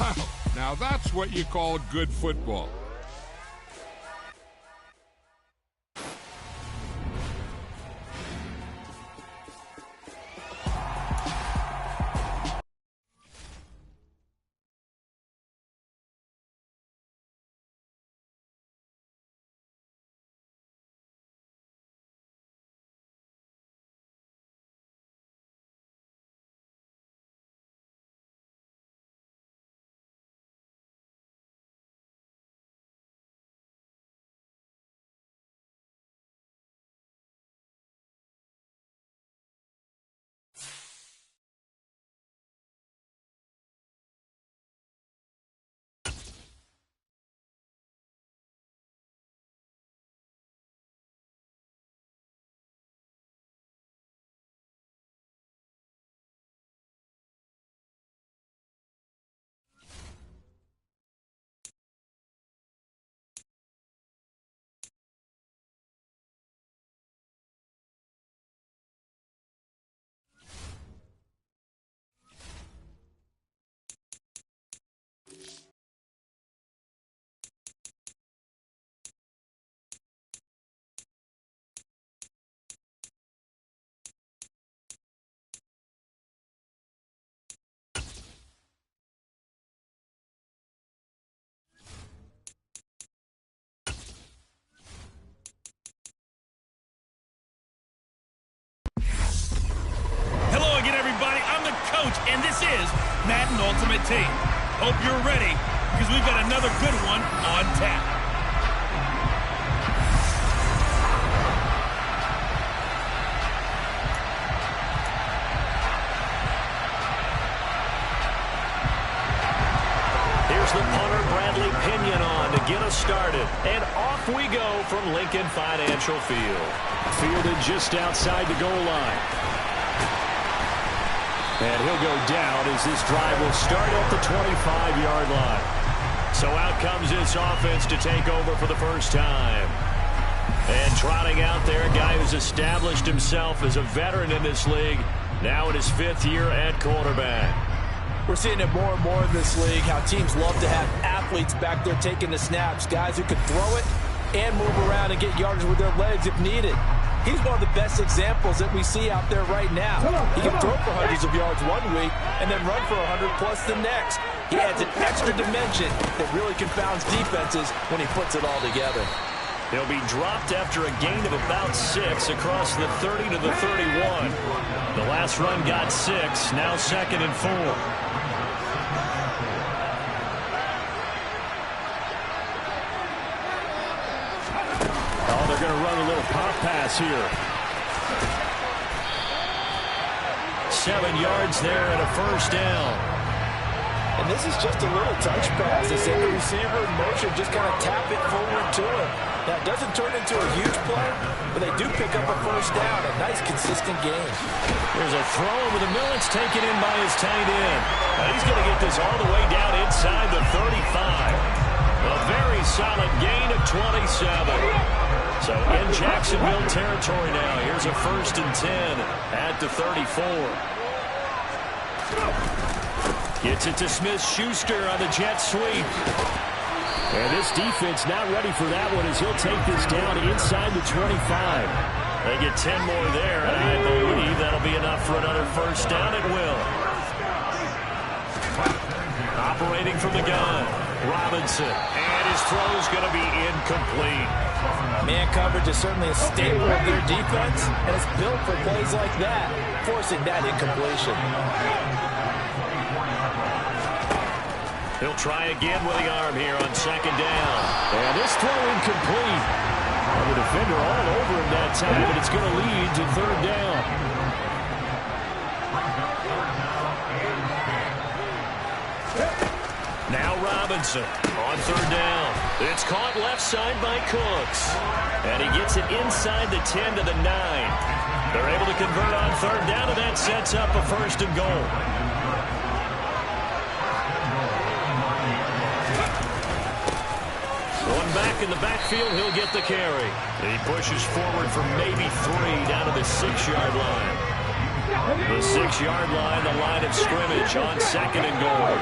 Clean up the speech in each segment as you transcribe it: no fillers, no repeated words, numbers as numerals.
Wow, now that's what you call good football. And this is Madden Ultimate Team. Hope you're ready, because we've got another good one on tap. Here's the punter, Bradley Pinion, on to get us started. And off we go from Lincoln Financial Field. Fielded just outside the goal line. And he'll go down as this drive will start at the 25-yard line. So out comes this offense to take over for the first time. And trotting out there, a guy who's established himself as a veteran in this league, now in his 5th year at quarterback. We're seeing it more and more in this league, how teams love to have athletes back there taking the snaps, guys who can throw it and move around and get yardage with their legs if needed. He's one of the best examples that we see out there right now. He can throw for hundreds of yards one week and then run for 100+ the next. He adds an extra dimension that really confounds defenses when he puts it all together. He'll be dropped after a gain of about 6 across the 30 to the 31. The last run got 6, now 2nd and 4. They're going to run a little pop pass here. 7 yards there and a first down. And this is just a little touch pass. They send the receiver in motion, just kind of tap it forward to him. Now, it doesn't turn into a huge play, but they do pick up a first down. A nice, consistent game. There's a throw over the middle. It's taken in by his tight end. Now he's going to get this all the way down inside the 35. A very solid gain of 27. So in Jacksonville territory now. Here's a 1st and 10 at the 34. Gets it to Smith-Schuster on the jet sweep. And this defense not ready for that one as he'll take this down inside the 25. They get 10 more there, and I believe that'll be enough for another first down. It will. Operating from the gun, Robinson. And his throw's going to be incomplete. Man coverage is certainly a staple of their defense, and it's built for plays like that, forcing that incompletion. He'll try again with the arm here on 2nd down. And this throw incomplete. And the defender all over him that time, but it's going to lead to 3rd down. Now Robinson on 3rd down. It's caught left side by Cooks. And he gets it inside the 10 to the 9. They're able to convert on 3rd down, and that sets up a 1st and goal. One back in the backfield, he'll get the carry. He pushes forward for maybe 3 down to the 6-yard line. The 6-yard line, the line of scrimmage on 2nd and goal.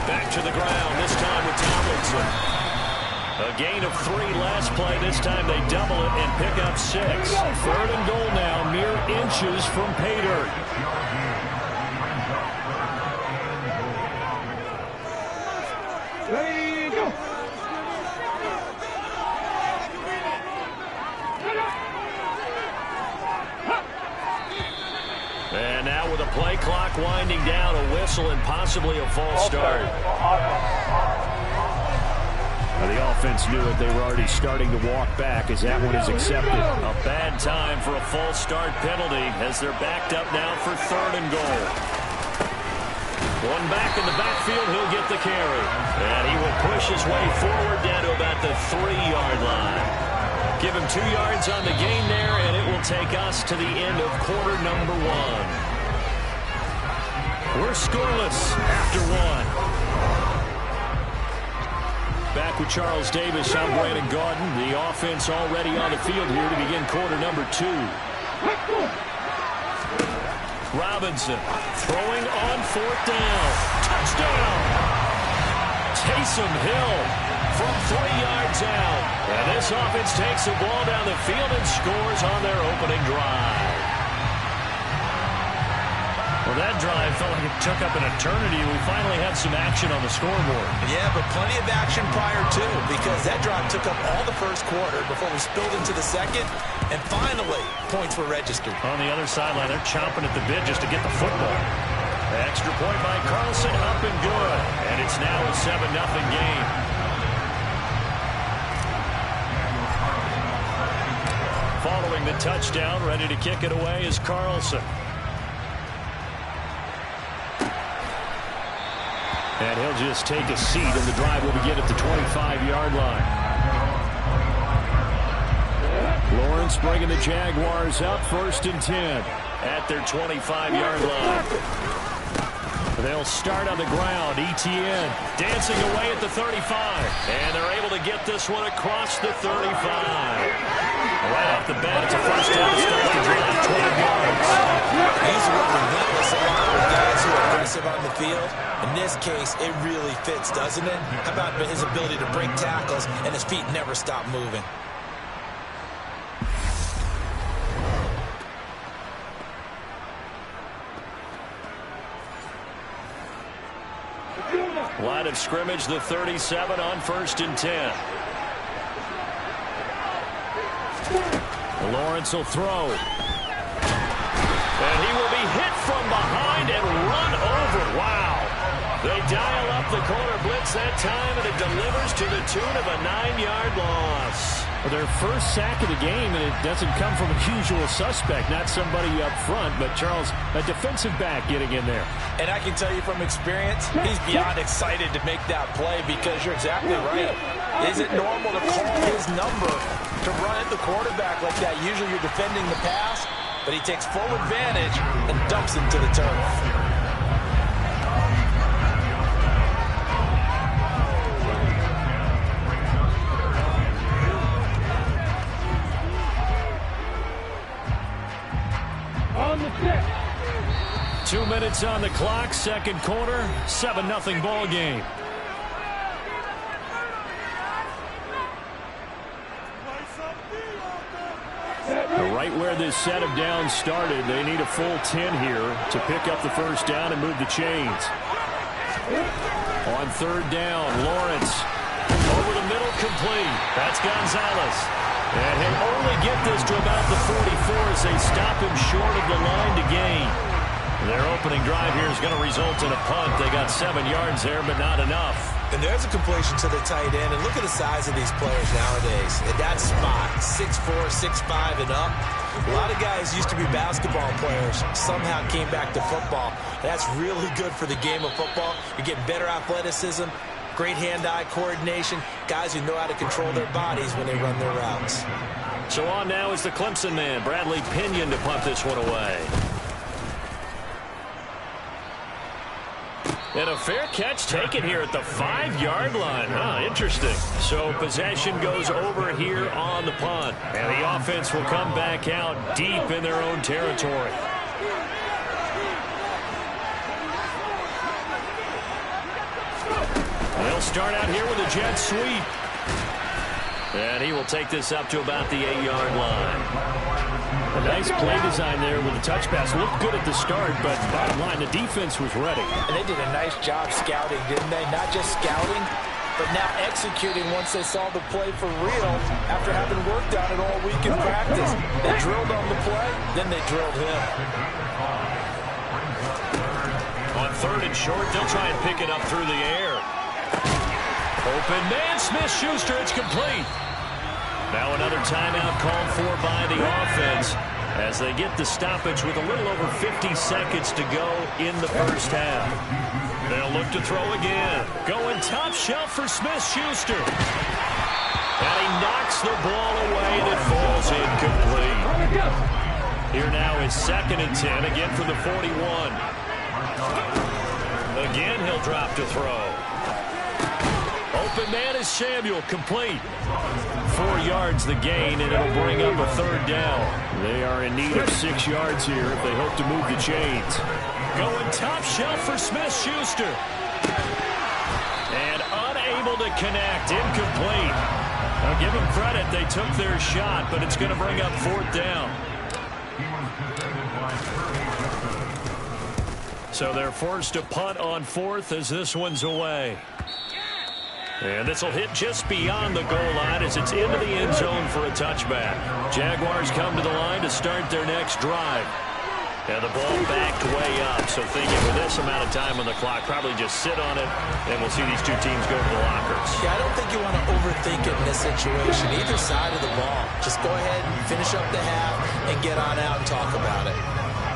Back to the ground, this time with Tomlinson. A gain of 3 last play. This time they double it and pick up 6. 3rd and goal now, mere inches from pay dirt. And now with a play clock winding down, a whistle and possibly a false start. The offense knew it. They were already starting to walk back as that one is accepted. A bad time for a false start penalty as they're backed up now for 3rd and goal. One back in the backfield, he'll get the carry. And he will push his way forward down to about the 3-yard line. Give him 2 yards on the gain there, and it will take us to the end of quarter number 1. We're scoreless after 1. Back with Charles Davis, I'm Brandon Gaudin. The offense already on the field here to begin quarter number 2. Robinson throwing on 4th down. Touchdown! Taysom Hill from 3 yards out. And this offense takes the ball down the field and scores on their opening drive. Well, that drive felt like it took up an eternity. We finally had some action on the scoreboard. Yeah, but plenty of action prior to, because that drive took up all the first quarter before we spilled into the second, and finally, points were registered. On the other sideline, they're chomping at the bit just to get the football. Extra point by Carlson, up and good. And it's now a 7-0 game. Following the touchdown, ready to kick it away is Carlson. And he'll just take a seat, and the drive will begin at the 25-yard line. Lawrence bringing the Jaguars up, 1st and 10 at their 25-yard line. They'll start on the ground. Etienne dancing away at the 35. And they're able to get this one across the 35. Right off the bat, it's a 1st down to start the drive, 20 yards. He's relentless along with guys who are aggressive on the field. In this case, it really fits, doesn't it? How about his ability to break tackles and his feet never stop moving? Line of scrimmage, the 37 on 1st and 10. Lawrence will throw. And he will be hit from behind and run over. Wow. They dial up the corner blitz that time, and it delivers to the tune of a 9-yard loss. Well, their first sack of the game, and it doesn't come from a usual suspect, not somebody up front, but Charles, a defensive back getting in there. And I can tell you from experience, he's beyond excited to make that play because you're exactly right. Is it normal to call his number to run at the quarterback like that? Usually you're defending the pass, but he takes full advantage and dumps him to the turf. 2 minutes on the clock, second quarter, 7-0 ball game. Right where this set of downs started, they need a full 10 here to pick up the 1st down and move the chains. On 3rd down, Lawrence over the middle, complete. That's Gonzalez. And he'll only get this to about the 44 as they stop him short of the line to gain. Their opening drive here is going to result in a punt. They got 7 yards there, but not enough. And there's a completion to the tight end. And look at the size of these players nowadays. At that spot, 6'4", 6'5", and up. A lot of guys used to be basketball players. Somehow came back to football. That's really good for the game of football. You're getting better athleticism, great hand-eye coordination, guys who know how to control their bodies when they run their routes. So on now is the Clemson man, Bradley Pinion, to punt this one away. And a fair catch taken here at the 5-yard line. Interesting. So possession goes over here on the punt. And the offense will come back out deep in their own territory. They'll start out here with a jet sweep. And he will take this up to about the 8-yard line. A nice play design there with the touch pass. Looked good at the start, but bottom line, the defense was ready. And they did a nice job scouting, didn't they? Not just scouting, but now executing once they saw the play for real after having worked on it all week in practice. They drilled on the play, then they drilled him. On 3rd and short, they'll try and pick it up through the air. Open man, Smith-Schuster, it's complete. Now another timeout called for by the offense as they get the stoppage with a little over 50 seconds to go in the first half. They'll look to throw again. Going top shelf for Smith-Schuster. And he knocks the ball away that falls incomplete. Here now is 2nd and 10, again for the 41. Again, he'll drop to throw. Open man is Samuel, complete. 4 yards the gain, and it'll bring up a 3rd down. They are in need of 6 yards here if they hope to move the chains. Going top shelf for Smith-Schuster. And unable to connect, incomplete. Now give them credit, they took their shot, but it's going to bring up 4th down. So they're forced to punt on 4th as this one's away. And this will hit just beyond the goal line as it's into the end zone for a touchback. Jaguars come to the line to start their next drive. And the ball backed way up, so thinking with this amount of time on the clock, probably just sit on it, and we'll see these two teams go to the lockers. Yeah, I don't think you want to overthink it in this situation, either side of the ball. Just go ahead and finish up the half and get on out and talk about it.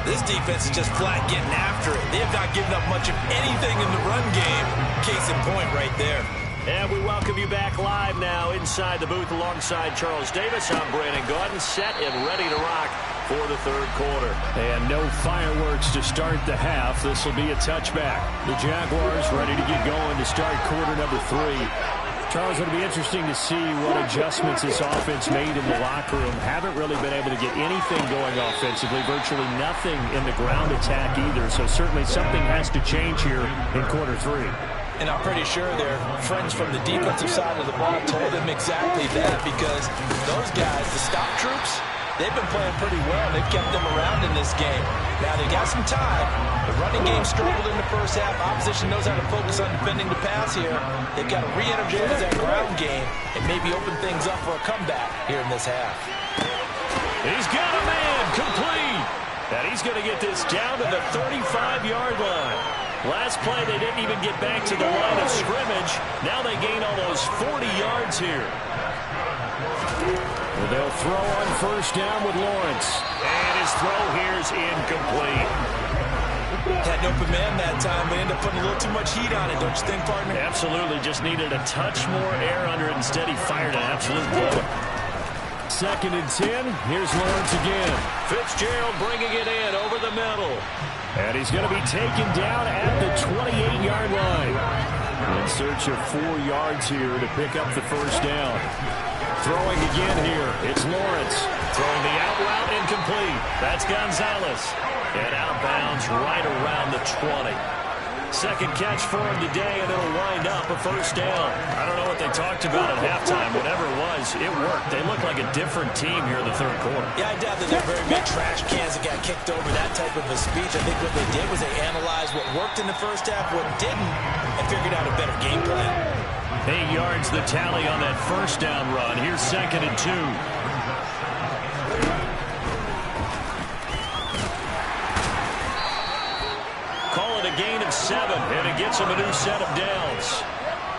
This defense is just flat getting after it. They have not given up much of anything in the run game. Case in point right there. And we welcome you back live now inside the booth alongside Charles Davis. I'm Brandon Gaudin, set and ready to rock for the 3rd quarter. And no fireworks to start the half. This will be a touchback. The Jaguars ready to get going to start quarter number 3. Charles, it'll be interesting to see what adjustments this offense made in the locker room. Haven't really been able to get anything going offensively. Virtually nothing in the ground attack either. So certainly something has to change here in quarter 3. And I'm pretty sure their friends from the defensive side of the ball told them exactly that, because those guys, the stop troops, they've been playing pretty well. They've kept them around in this game. Now, they got some time. The running game struggled in the first half. Opposition knows how to focus on defending the pass here. They've got to re-energize that ground game and maybe open things up for a comeback here in this half. He's got a man, complete. And he's going to get this down to the 35-yard line. Last play, they didn't even get back to the line of scrimmage. Now they gain almost 40 yards here. Well, they'll throw on 1st down with Lawrence. And his throw here is incomplete. Had an open man that time, but ended up putting a little too much heat on it, don't you think, partner? Absolutely. Just needed a touch more air under it. Instead, he fired an absolute bullet. 2nd and 10. Here's Lawrence again. Fitzgerald bringing it in over the middle. And he's going to be taken down at the 28-yard line. In search of 4 yards here to pick up the 1st down. Throwing again here, it's Lawrence. Throwing the out route, incomplete. That's Gonzalez. And outbounds right around the 20. 2nd catch for him today, and it'll wind up a 1st down. I don't know what they talked about at halftime. Whatever it was, it worked. They look like a different team here in the 3rd quarter. Yeah, I doubt that they're very big trash cans that got kicked over, that type of a speech. I think what they did was they analyzed what worked in the first half, what didn't, and figured out a better game plan. 8 yards the tally on that 1st down run. Here's 2nd and 2. Gain of 7, and it gets him a new set of downs.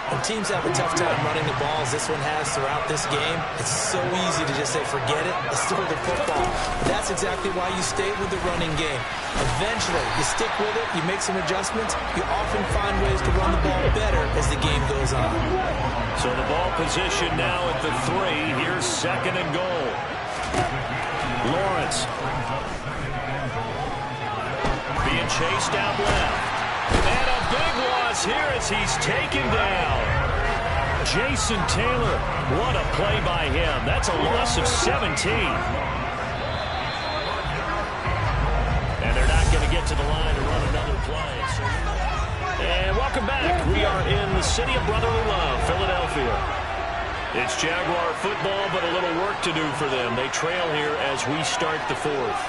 When teams have a tough time running the ball, as this one has throughout this game, it's so easy to just say, forget it, let's throw the football. But that's exactly why you stay with the running game. Eventually, you stick with it, you make some adjustments, you often find ways to run the ball better as the game goes on. So the ball position now at the 3. Here's 2nd and goal. Lawrence. Being chased out left. And a big loss here as he's taken down. Jason Taylor, what a play by him. That's a loss of 17. And they're not going to get to the line to run another play. And welcome back. We are in the city of brotherly love, Philadelphia. It's Jaguar football, but a little work to do for them. They trail here as we start the fourth.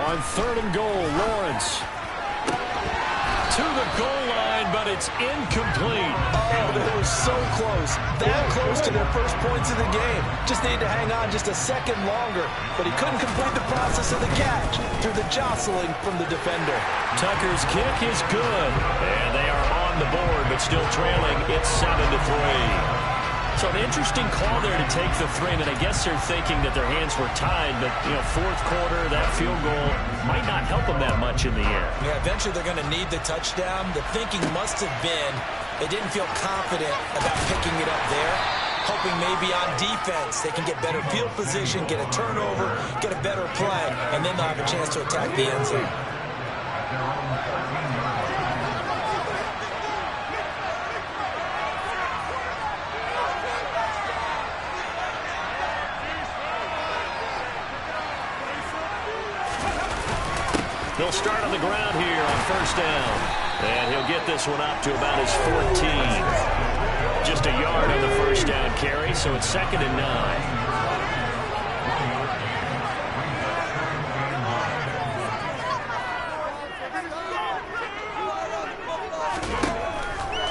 On 3rd and goal, Lawrence. To the goal line, but it's incomplete. Oh, they were so close. That close to their first points of the game. Just needed to hang on just a second longer. But he couldn't complete the process of the catch through the jostling from the defender. Tucker's kick is good. And they are on the board, but still trailing. It's 7-3. So an interesting call there to take the 3, and I guess they're thinking that their hands were tied, but, you know, fourth quarter, that field goal might not help them that much in the air. Yeah, eventually they're going to need the touchdown. The thinking must have been they didn't feel confident about picking it up there, hoping maybe on defense they can get better field position, get a turnover, get a better play, and then they'll have a chance to attack the end zone. They'll start on the ground here on 1st down. And he'll get this one up to about his 14. Just a yard on the 1st down carry, so it's 2nd and 9.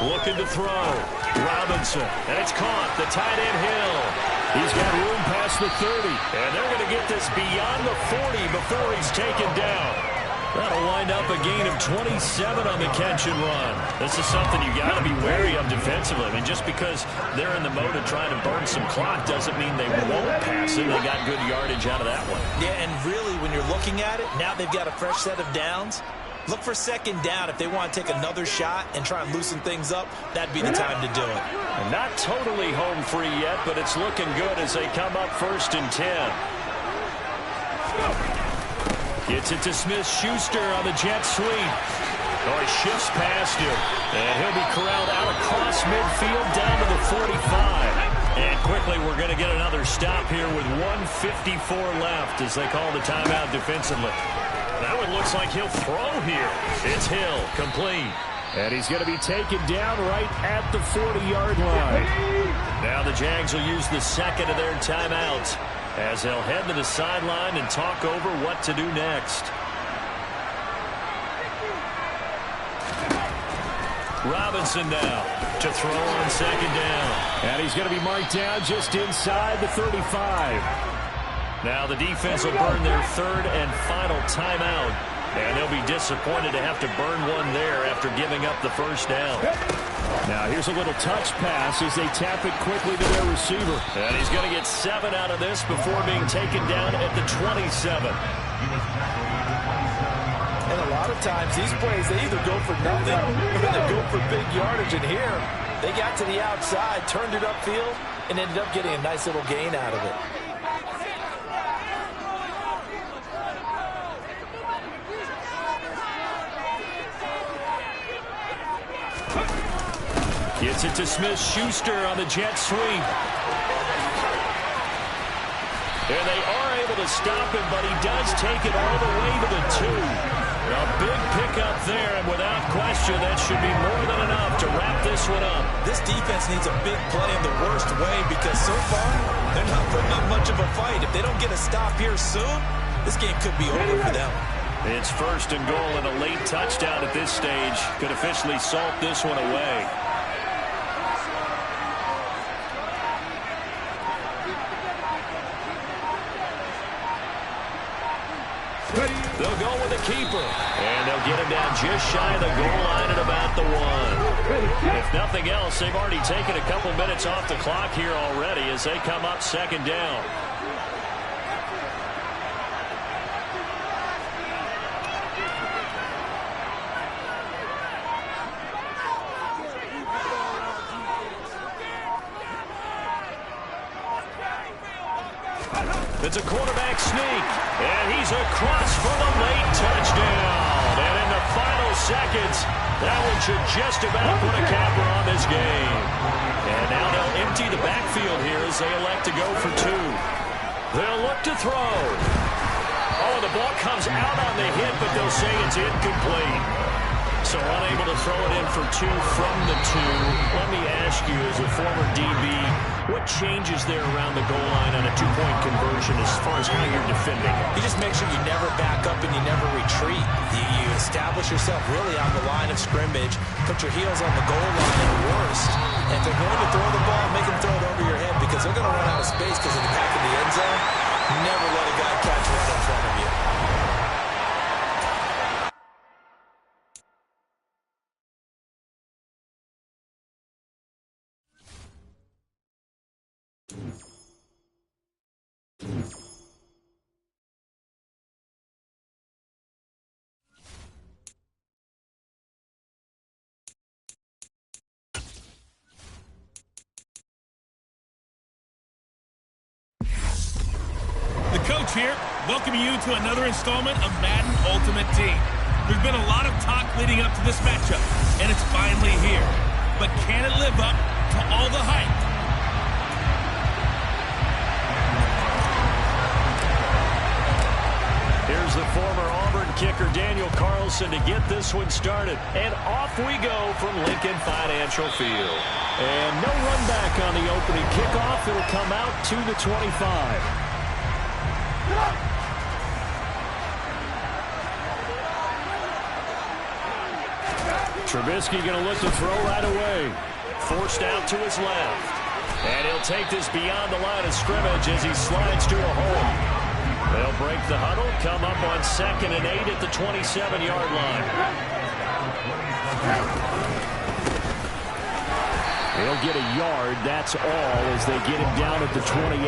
Looking to throw. Robinson. And it's caught. The tight end Hill. He's got room past the 30. And they're going to get this beyond the 40 before he's taken down. That'll wind up a gain of 27 on the catch and run. This is something you got to be wary of defensively. I mean, just because they're in the mode of trying to burn some clock doesn't mean they won't pass it. They got good yardage out of that one. Yeah, and really, when you're looking at it, now they've got a fresh set of downs. Look for 2nd down. If they want to take another shot and try and loosen things up, that'd be the time to do it. And not totally home free yet, but it's looking good as they come up 1st and 10. Gets it to Smith-Schuster on the jet sweep. Oh, he shifts past him. And he'll be corralled out across midfield down to the 45. And quickly we're going to get another stop here with 1:54 left as they call the timeout defensively. That one looks like he'll throw here. It's Hill, complete. And he's going to be taken down right at the 40-yard line. Now the Jags will use the 2nd of their timeouts as they'll head to the sideline and talk over what to do next. Robinson now to throw on 2nd down. And he's going to be marked down just inside the 35. Now the defense will burn their 3rd and final timeout. And they'll be disappointed to have to burn one there after giving up the 1st down. Now here's a little touch pass as they tap it quickly to their receiver. And he's going to get 7 out of this before being taken down at the 27. And a lot of times these plays, they either go for nothing or they go for big yardage. And here, they got to the outside, turned it upfield, and ended up getting a nice little gain out of it. Gets it to Smith-Schuster on the jet sweep. And they are able to stop him, but he does take it all the way to the 2. A big pickup there, and without question, that should be more than enough to wrap this one up. This defense needs a big play in the worst way because so far, they're not putting up much of a fight. If they don't get a stop here soon, this game could be over for them. It's 1st and goal, and a late touchdown at this stage could officially salt this one away. They'll go with the keeper, and they'll get him down just shy of the goal line at about the 1. If nothing else, they've already taken a couple minutes off the clock here already as they come up 2nd down. It's a quarterback sneak, and he's across for the late touchdown. And in the final seconds, that one should just about put a capper on this game. And now they'll empty the backfield here as they elect to go for 2. They'll look to throw. Oh, the ball comes out on the hit, but they'll say it's incomplete. So unable to throw it in for two from the two. Let me ask you, as a former DB, what changes there around the goal line on a two-point conversion as far as how you're defending? You just make sure you never back up and you never retreat. You establish yourself really on the line of scrimmage, put your heels on the goal line at worst. And if they're going to throw the ball, make them throw it over your head because they're going to run out of space because of the back of the end zone. Never let a guy catch one in front of you. The coach here, welcoming you to another installment of Madden Ultimate Team. There's been a lot of talk leading up to this matchup, and it's finally here. But can it live up to all the hype? Here's the former Auburn kicker, Daniel Carlson, to get this one started. And off we go from Lincoln Financial Field. And no run back on the opening kickoff. It'll come out to the 25. Trubisky going to look to throw right away. Forced out to his left. And he'll take this beyond the line of scrimmage as he slides to a hole. They'll break the huddle, come up on 2nd and 8 at the 27-yard line. He'll get a yard, that's all, as they get him down at the 28.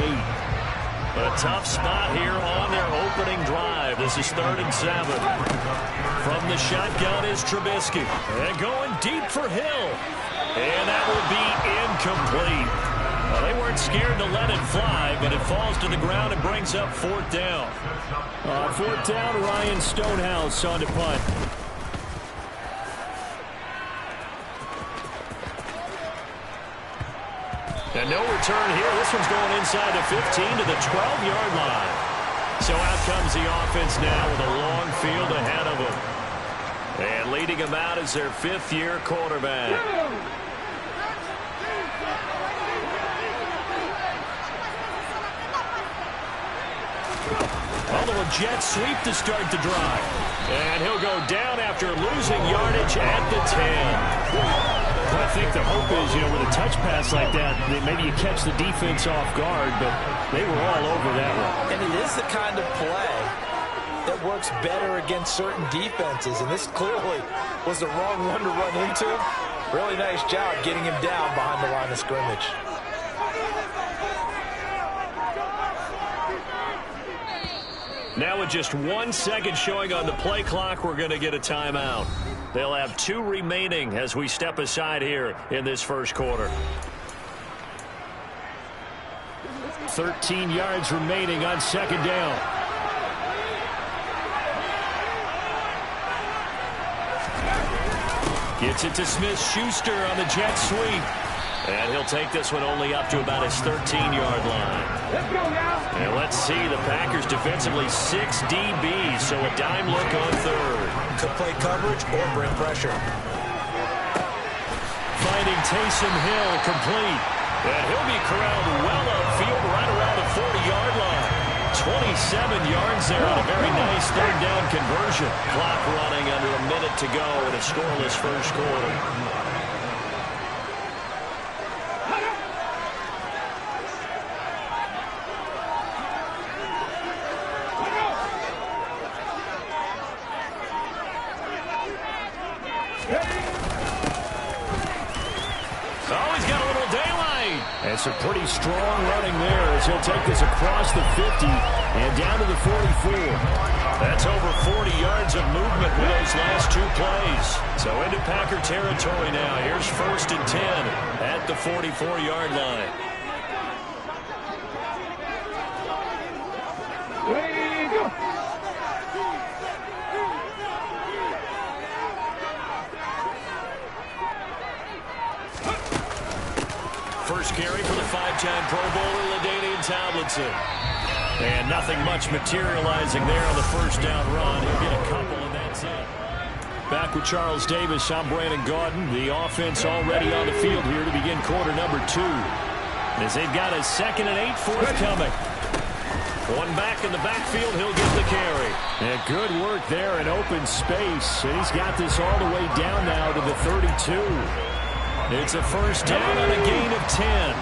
A tough spot here on their opening drive. This is 3rd and 7. From the shotgun is Trubisky. And going deep for Hill. And that will be incomplete. Well, they weren't scared to let it fly, but it falls to the ground and brings up 4th down. 4th down, Ryan Stonehouse on to punt. And no return here. This one's going inside the 15 to the 12-yard line. So out comes the offense now with a long field ahead of them. And leading them out is their 5th-year quarterback. A little jet sweep to start the drive. And he'll go down after losing yardage at the 10. I think the hope is, with a touch pass like that, maybe you catch the defense off guard, but they were all over that one. And it is the kind of play that works better against certain defenses, and this clearly was the wrong one to run into. Really nice job getting him down behind the line of scrimmage. Now with just 1 second showing on the play clock, we're going to get a timeout. They'll have 2 remaining as we step aside here in this first quarter. 13 yards remaining on 2nd down. Gets it to Smith-Schuster on the jet sweep. And he'll take this one only up to about his 13-yard line. Let's go now. And let's see, the Packers defensively 6 DBs, so a dime look on 3rd. Could play coverage or bring pressure. Finding Taysom Hill complete. And he'll be corralled well upfield right around the 40-yard line. 27 yards there on a very nice 3rd down conversion. Clock running under a minute to go in a scoreless first quarter. And some pretty strong running there as he'll take this across the 50 and down to the 44. That's over 40 yards of movement with those last 2 plays. So into Packer territory now. Here's 1st and 10 at the 44-yard line. First carry for the 5-time Pro Bowler, LaDainian Tomlinson. And nothing much materializing there on the first down run. He'll get a couple, and that's it. Back with Charles Davis, I'm Brandon Gaudin. The offense already on the field here to begin quarter number 2. As they've got a 2nd and 8 forthcoming. One back in the backfield, he'll get the carry. And good work there in open space. And he's got this all the way down now to the 32. It's a first down on a gain of 10.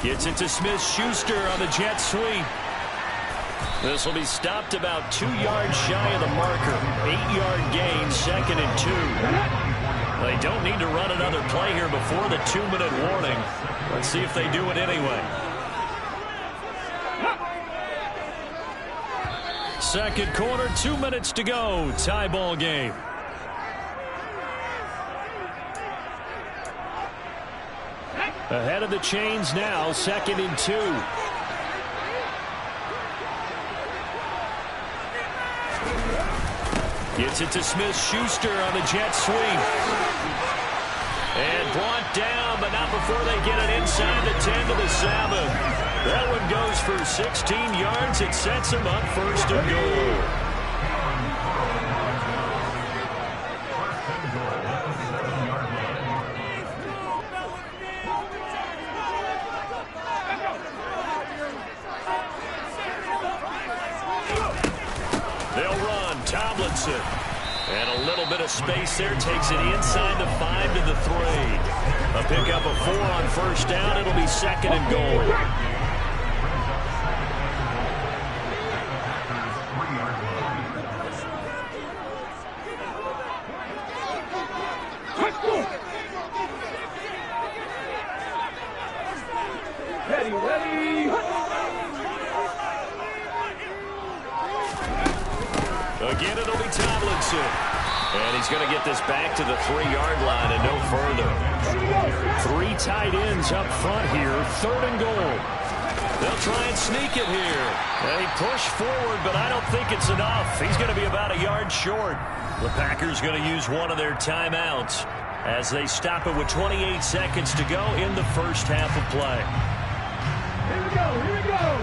Gets it to Smith-Schuster on the jet sweep. This will be stopped about 2 yards shy of the marker. 8-yard gain, 2nd and 2. They don't need to run another play here before the 2-minute warning. Let's see if they do it anyway. Second quarter, 2 minutes to go. Tie ball game. Ahead of the chains now, 2nd and 2. Gets it to Smith-Schuster on the jet sweep. And brought down, but not before they get it inside the 10 to the 7. That one goes for 16 yards. It sets them up 1st and goal. And a little bit of space there. Takes it inside the 5 to the 3. A pickup of 4 on 1st down. It'll be 2nd and goal. Again, it'll be Tomlinson. And he's going to get this back to the 3-yard line and no further. 3 tight ends up front here. 3rd and goal. They'll try and sneak it here. And he pushed forward, but I don't think it's enough. He's going to be about a yard short. The Packers going to use one of their timeouts as they stop it with 28 seconds to go in the first half of play. Here we go, here we go.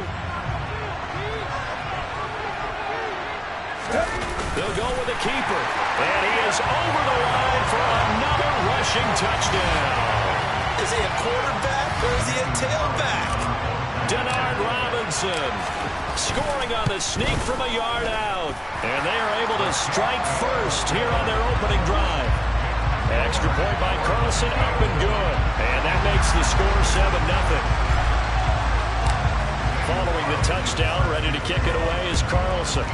They'll go with the keeper. And he is over the line for another rushing touchdown. Is he a quarterback or is he a tailback? Denard Robinson scoring on the sneak from a yard out. And they are able to strike first here on their opening drive. An extra point by Carlson, up and good. And that makes the score 7-0. Following the touchdown, ready to kick it away is Carlson.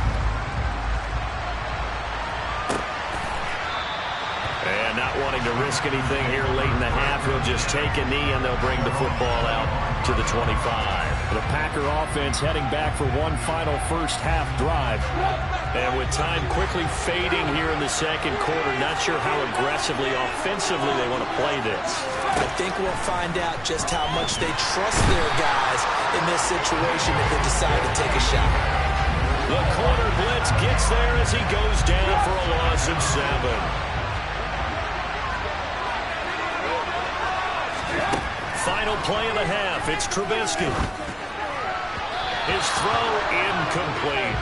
And not wanting to risk anything here late in the half, he'll just take a knee and they'll bring the football out to the 25. The Packer offense heading back for one final first half drive. And with time quickly fading here in the second quarter, not sure how aggressively, offensively they want to play this. I think we'll find out just how much they trust their guys in this situation if they decide to take a shot. The corner blitz gets there as he goes down for a loss of 7. Final play of the half. It's Trubisky. His throw incomplete.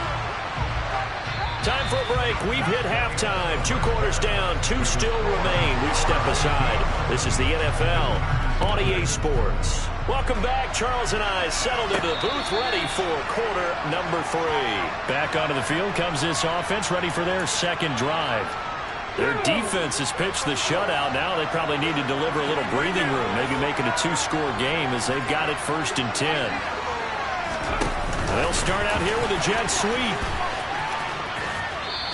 Time for a break. We've hit halftime. 2 quarters down. 2 still remain. We step aside. This is the NFL on EA Sports. Welcome back. Charles and I settled into the booth, ready for quarter number 3. Back onto the field comes this offense, ready for their second drive. Their defense has pitched the shutout. Now they probably need to deliver a little breathing room, maybe make it a 2-score game as they've got it 1st and 10. They'll start out here with a jet sweep.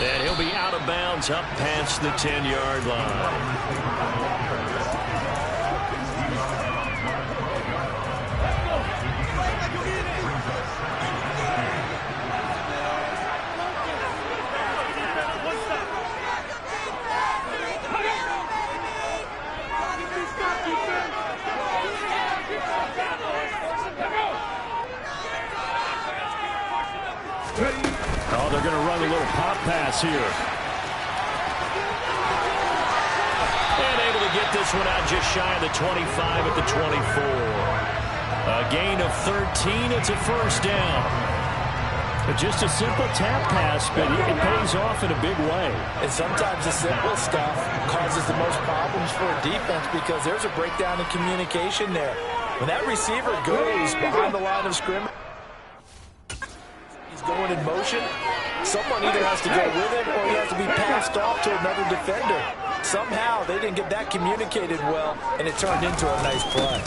And he'll be out of bounds up past the 10-yard line. they're going to run a little pop pass here. And able to get this one out just shy of the 25 at the 24. A gain of 13. It's a first down. Just a simple tap pass, but it pays off in a big way. And sometimes the simple stuff causes the most problems for a defense because there's a breakdown in communication there. When that receiver goes behind the line of scrimmage, he's going in motion, someone either has to go with him or he has to be passed off to another defender. Somehow they didn't get that communicated well, and it turned into a nice play.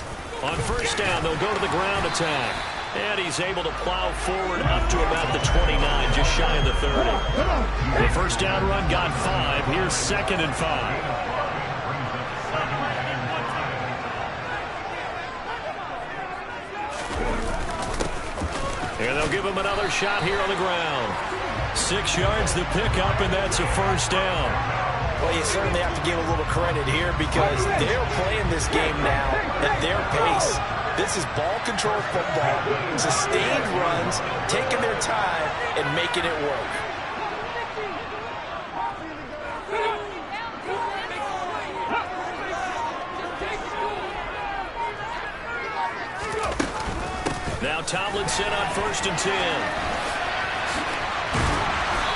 On first down, they'll go to the ground attack. And he's able to plow forward up to about the 29, just shy of the 30. The first down run got 5. Here's 2nd and 5. And they'll give him another shot here on the ground. 6 yards the pickup, and that's a first down. Well, you certainly have to give a little credit here because they're playing this game now at their pace. This is ball control football, sustained runs, taking their time and making it work. Now Tomlinson on 1st and 10.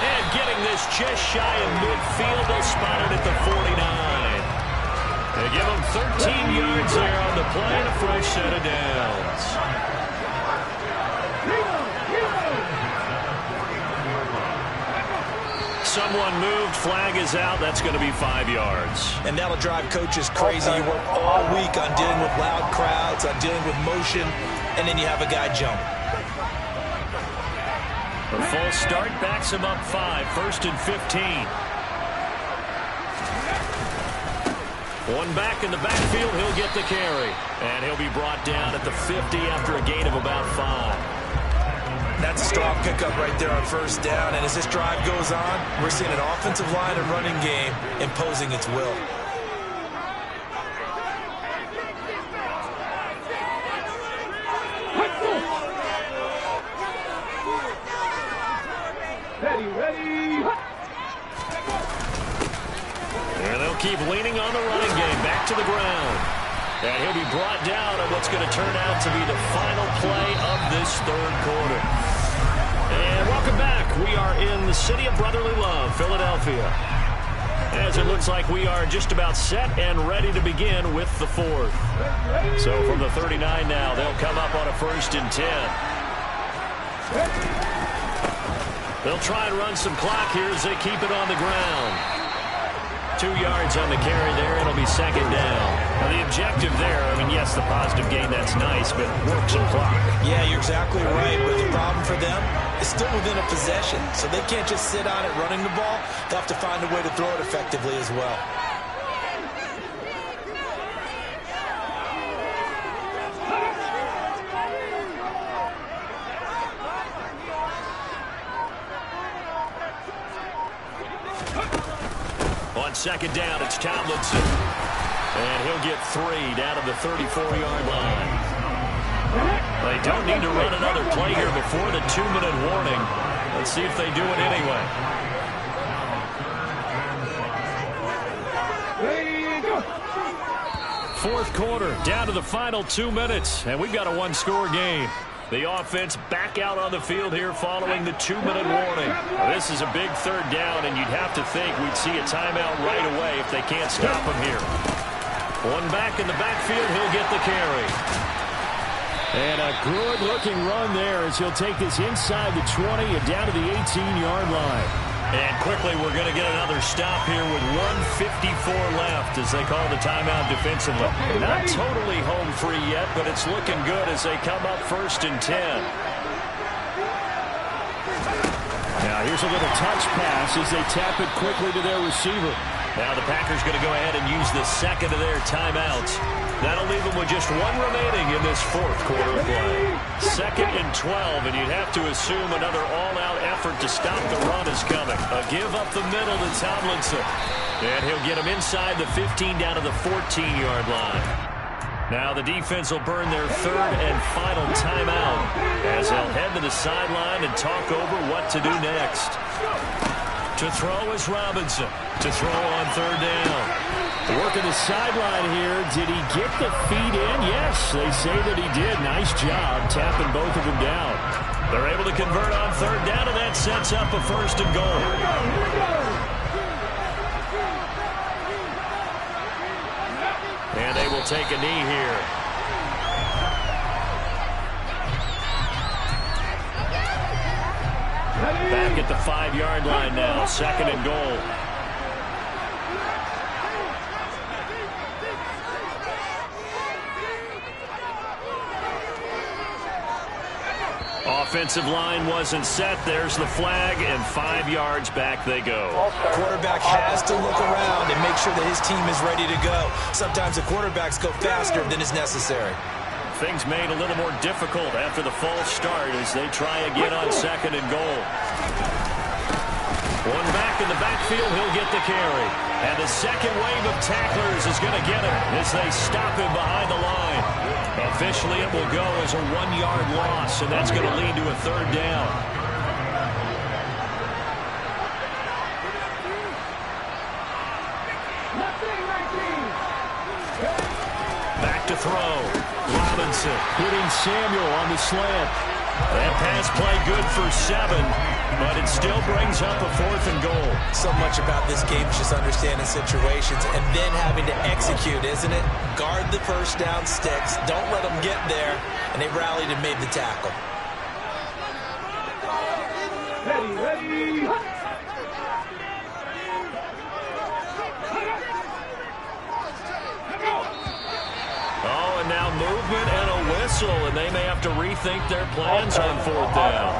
And getting this just shy of midfield, they'll spot it at the 49. They give him 13 yards there on the play and a fresh set of downs. Someone moved, flag is out, that's going to be 5 yards. And that'll drive coaches crazy. You work all week on dealing with loud crowds, on dealing with motion, and then you have a guy jump. A full start backs him up 5, 1st and 15. One back in the backfield, he'll get the carry. And he'll be brought down at the 50 after a gain of about 5. That's a strong pickup right there on first down. And as this drive goes on, we're seeing an offensive line and running game imposing its will. And they'll keep leaning on the running game. Back to the ground. And he'll be brought down on what's going to turn out to be the final play of this 3rd quarter. And welcome back. We are in the city of brotherly love, Philadelphia. As it looks like we are just about set and ready to begin with the 4th. So from the 39 now, they'll come up on a 1st and 10. They'll try and run some clock here as they keep it on the ground. 2 yards on the carry there. It'll be 2nd down. Now the objective there, I mean, yes, the positive gain, that's nice, but work some clock. Yeah, you're exactly right. But the problem for them is still within a possession. So they can't just sit on it running the ball. They'll have to find a way to throw it effectively as well. On 2nd down, it's Tomlinson. And he'll get 3 down to the 34-yard line. They don't need to run another play here before the 2-minute warning. Let's see if they do it anyway. Fourth quarter, down to the final 2 minutes, and we've got a 1-score game. The offense back out on the field here following the 2-minute warning. This is a big 3rd down, and you'd have to think we'd see a timeout right away if they can't stop him here. One back in the backfield, he'll get the carry. And a good-looking run there as he'll take this inside the 20 and down to the 18-yard line. And quickly, we're going to get another stop here with 1:54 left as they call the timeout defensively. Not totally home free yet, but it's looking good as they come up 1st and 10. Now here's a little touch pass as they tap it quickly to their receiver. Now the Packers going to go ahead and use the 2nd of their timeouts. That'll leave them with just 1 remaining in this 4th quarter of play. 2nd and 12, and you'd have to assume another all-out effort to stop the run is coming. A give up the middle to Tomlinson. And he'll get him inside the 15 down to the 14-yard line. Now the defense will burn their third and final timeout as they'll head to the sideline and talk over what to do next. To throw is Robinson. To throw on third down. Working the sideline here. Did he get the feet in? Yes, they say that he did. Nice job tapping both of them down. They're able to convert on third down, and that sets up a first and goal. And they will take a knee here. Back at the 5-yard line now, second and goal. Offensive line wasn't set. There's the flag, and 5 yards back they go. Quarterback has to look around and make sure that his team is ready to go. Sometimes the quarterbacks go faster than is necessary. Things made a little more difficult after the false start as they try again on second and goal. One back in the backfield, he'll get the carry. And the second wave of tacklers is going to get him as they stop him behind the line. Officially, it will go as a 1-yard loss, and that's going to lead to a third down. Back to throw. Robinson hitting Samuel on the slant. That pass play good for 7, but it still brings up a fourth and goal. So much about this game is just understanding situations and then having to execute, isn't it? Guard the first down sticks. Don't let them get there. And they rallied and made the tackle. Ready. Oh, and now movement and a whistle, and they may have to rethink their plans on fourth down.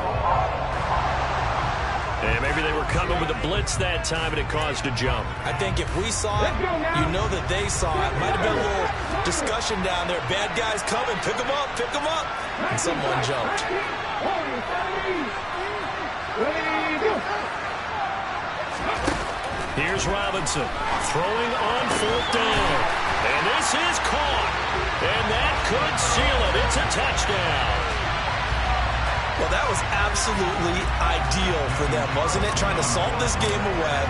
And maybe they were coming with a blitz that time, and it caused a jump. I think if we saw it, you know that they saw it. Might have been a little discussion down there. Bad guys coming. Pick them up. Pick them up. And someone jumped. Here's Robinson throwing on fourth down. And this is caught. And that could seal it. It's a touchdown. Well, that was absolutely ideal for them, wasn't it? Trying to salt this game away.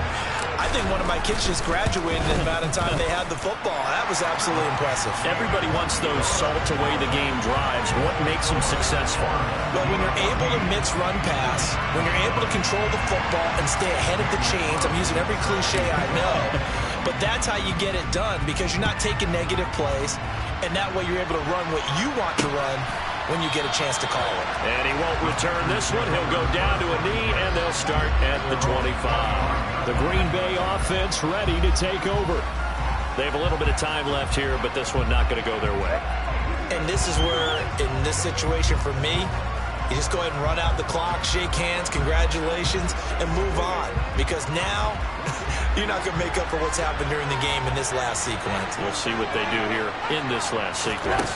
I think one of my kids just graduated in the amount of time they had the football. That was absolutely impressive. Everybody wants those salt-away-the-game drives. What makes them successful? Well, when you're able to mix run pass, when you're able to control the football and stay ahead of the chains, I'm using every cliche I know, but that's how you get it done because you're not taking negative plays, and that way you're able to run what you want to run when you get a chance to call it. And he won't return this one. He'll go down to a knee, and they'll start at the 25. The Green Bay offense ready to take over. They have a little bit of time left here, but this one not going to go their way. And this is where, in this situation for me, you just go ahead and run out the clock, shake hands, congratulations, and move on. Because now, you're not going to make up for what's happened during the game in this last sequence. We'll see what they do here in this last sequence.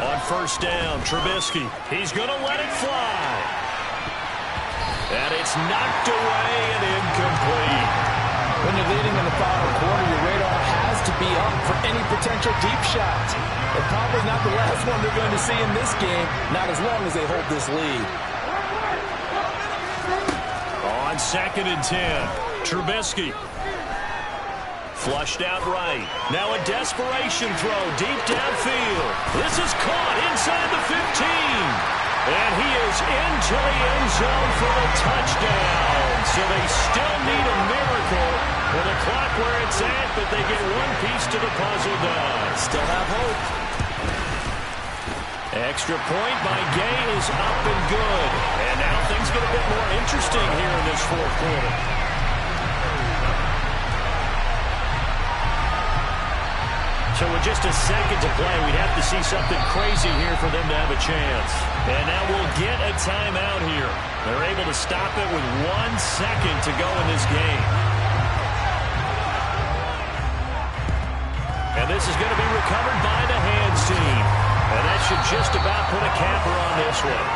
On first down, Trubisky. He's going to let it fly. And it's knocked away and incomplete. When you're leading in the final quarter, your radar has to be up for any potential deep shots. And probably not the last one they're going to see in this game, not as long as they hold this lead. On second and 10, Trubisky. Flushed out right. Now a desperation throw deep downfield. This is caught inside the 15. And he is into the end zone for the touchdown. So they still need a miracle with the clock where it's at, but they get one piece to the puzzle done. Still have hope. Extra point by Gay is up and good. And now things get a bit more interesting here in this fourth quarter. So with just a second to play, we'd have to see something crazy here for them to have a chance. And now we'll get a timeout here. They're able to stop it with 1 second to go in this game. And this is going to be recovered by the hands team. And that should just about put a capper on this one.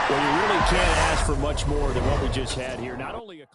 Well, you really can't ask for much more than what we just had here. Not only a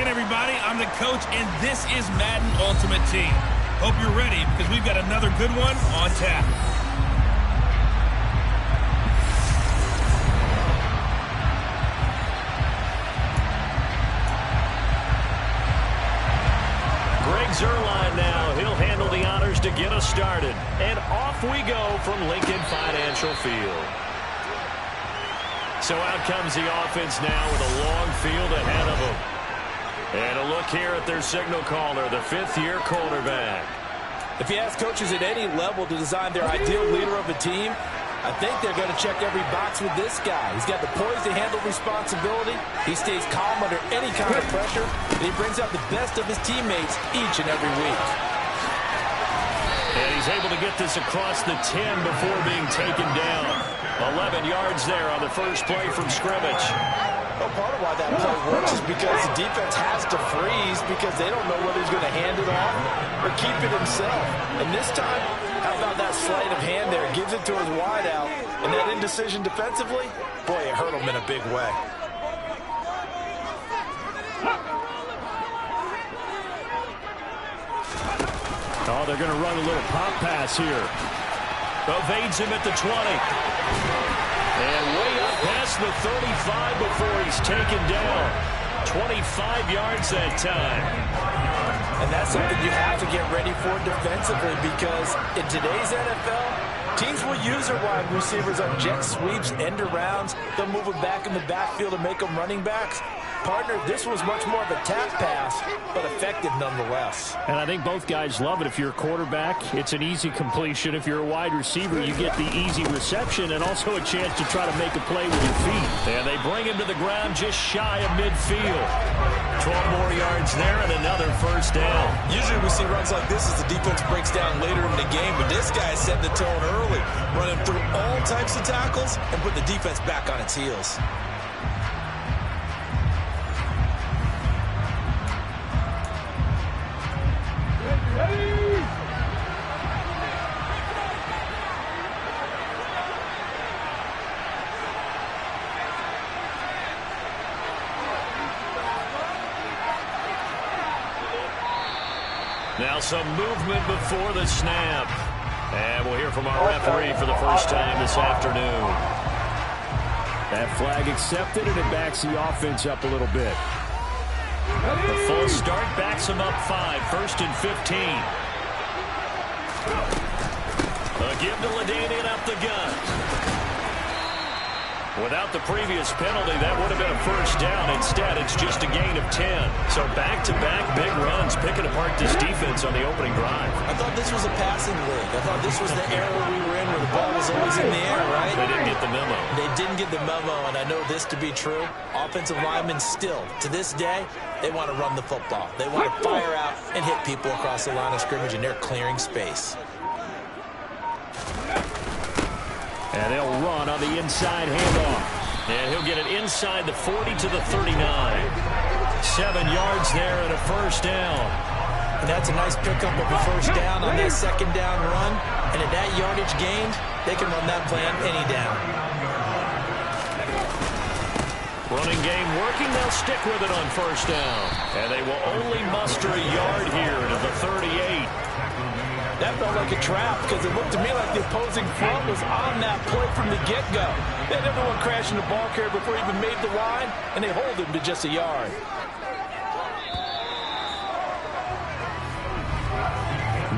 again, everybody. I'm the coach, and this is Madden Ultimate Team. Hope you're ready, because we've got another good one on tap. Zerline now. He'll handle the honors to get us started. And off we go from Lincoln Financial Field. So out comes the offense now with a long field ahead of them. And a look here at their signal caller, the fifth-year quarterback. If you ask coaches at any level to design their ideal leader of a team, I think they're going to check every box with this guy. He's got the poise to handle responsibility. He stays calm under any kind of pressure. And he brings out the best of his teammates each and every week. And he's able to get this across the 10 before being taken down. 11 yards there on the first play from scrimmage. Well, part of why that play works is because the defense has to freeze because they don't know whether he's going to hand it off or keep it himself. And this time, how about that sleight of hand there? Gives it to his wideout. And that indecision defensively, boy, it hurt him in a big way. Oh, they're going to run a little pop pass here. Evades him at the 20. And way up past the 35 before he's taken down. 25 yards that time. And that's something you have to get ready for defensively because in today's NFL, teams will use their wide receivers on jet sweeps, end arounds. They'll move them back in the backfield and make them running backs. Partner, this was much more of a tap pass, but effective nonetheless. And I think both guys love it. If you're a quarterback, it's an easy completion. If you're a wide receiver, you get the easy reception and also a chance to try to make a play with your feet. And they bring him to the ground just shy of midfield. 12 more yards there and another first down. Usually we see runs like this as the defense breaks down later in the game, but this guy set the tone early, running through all types of tackles and put the defense back on its heels. Now some movement before the snap. And we'll hear from our referee for the first time this afternoon. That flag accepted, and it backs the offense up a little bit. The false start backs him up 5, 1st and 15. A give to LaDainian up the gut. Without the previous penalty, that would have been a first down. Instead, it's just a gain of 10. So back-to-back big runs, picking apart this defense on the opening drive. I thought this was a passing league. I thought this was the era we were in where the ball was always in the air, right? They didn't get the memo. They didn't get the memo, and I know this to be true. Offensive linemen still, to this day, they want to run the football. They want to fire out and hit people across the line of scrimmage, and they're clearing space. And they'll run on the inside handoff. And he'll get it inside the 40 to the 39. 7 yards there and a first down. And that's a nice pickup of a first down on that second down run. And at that yardage gained, they can run that play on any down. Running game working. They'll stick with it on first down. And they will only muster a yard here to the 38. That felt like a trap because it looked to me like the opposing front was on that play from the get-go. They had everyone crashing the ball carrier before he even made the line, and they hold him to just a yard.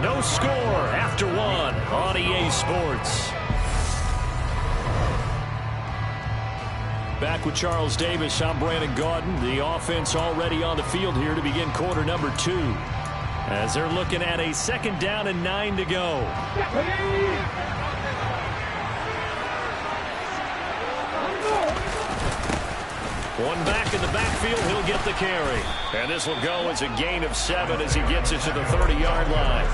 No score after one on EA Sports. Back with Charles Davis, I'm Brandon Gaudin. The offense already on the field here to begin quarter number 2. As they're looking at a 2nd down and 9 to go. One back in the backfield, he'll get the carry. And this will go as a gain of 7 as he gets it to the 30-yard line.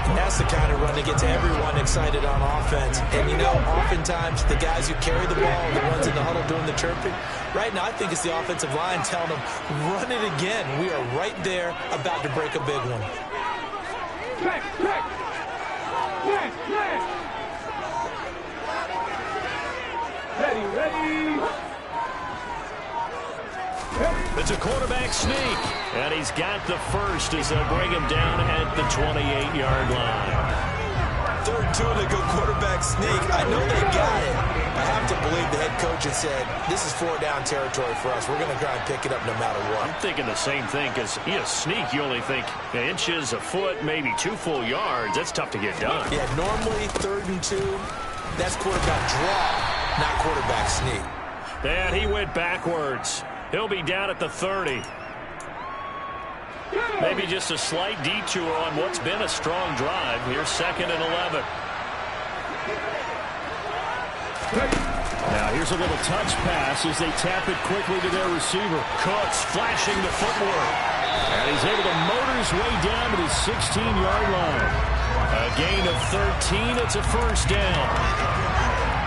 That's the kind of run that gets everyone excited on offense. And, you know, oftentimes the guys who carry the ball are the ones in the huddle doing the chirping. Right now, I think it's the offensive line telling them, run it again. We are right there about to break a big one. Ready. The It's a quarterback sneak, and he's got the first as they'll bring him down at the 28-yard line. 3rd and 2 and a good quarterback sneak. I know they got it. I have to believe the head coach has said, this is 4-down territory for us. We're going to try and pick it up no matter what. I'm thinking the same thing because, sneak, you only think inches, a foot, maybe 2 full yards. That's tough to get done. Yeah, normally 3rd and 2, that's quarterback draw, not quarterback sneak. And he went backwards. He'll be down at the 30. Maybe just a slight detour on what's been a strong drive. Here's 2nd and 11. Now here's a little touch pass as they tap it quickly to their receiver. Cooks flashing the footwork. And he's able to motor his way down to the 16-yard line. A gain of 13. It's a 1st down.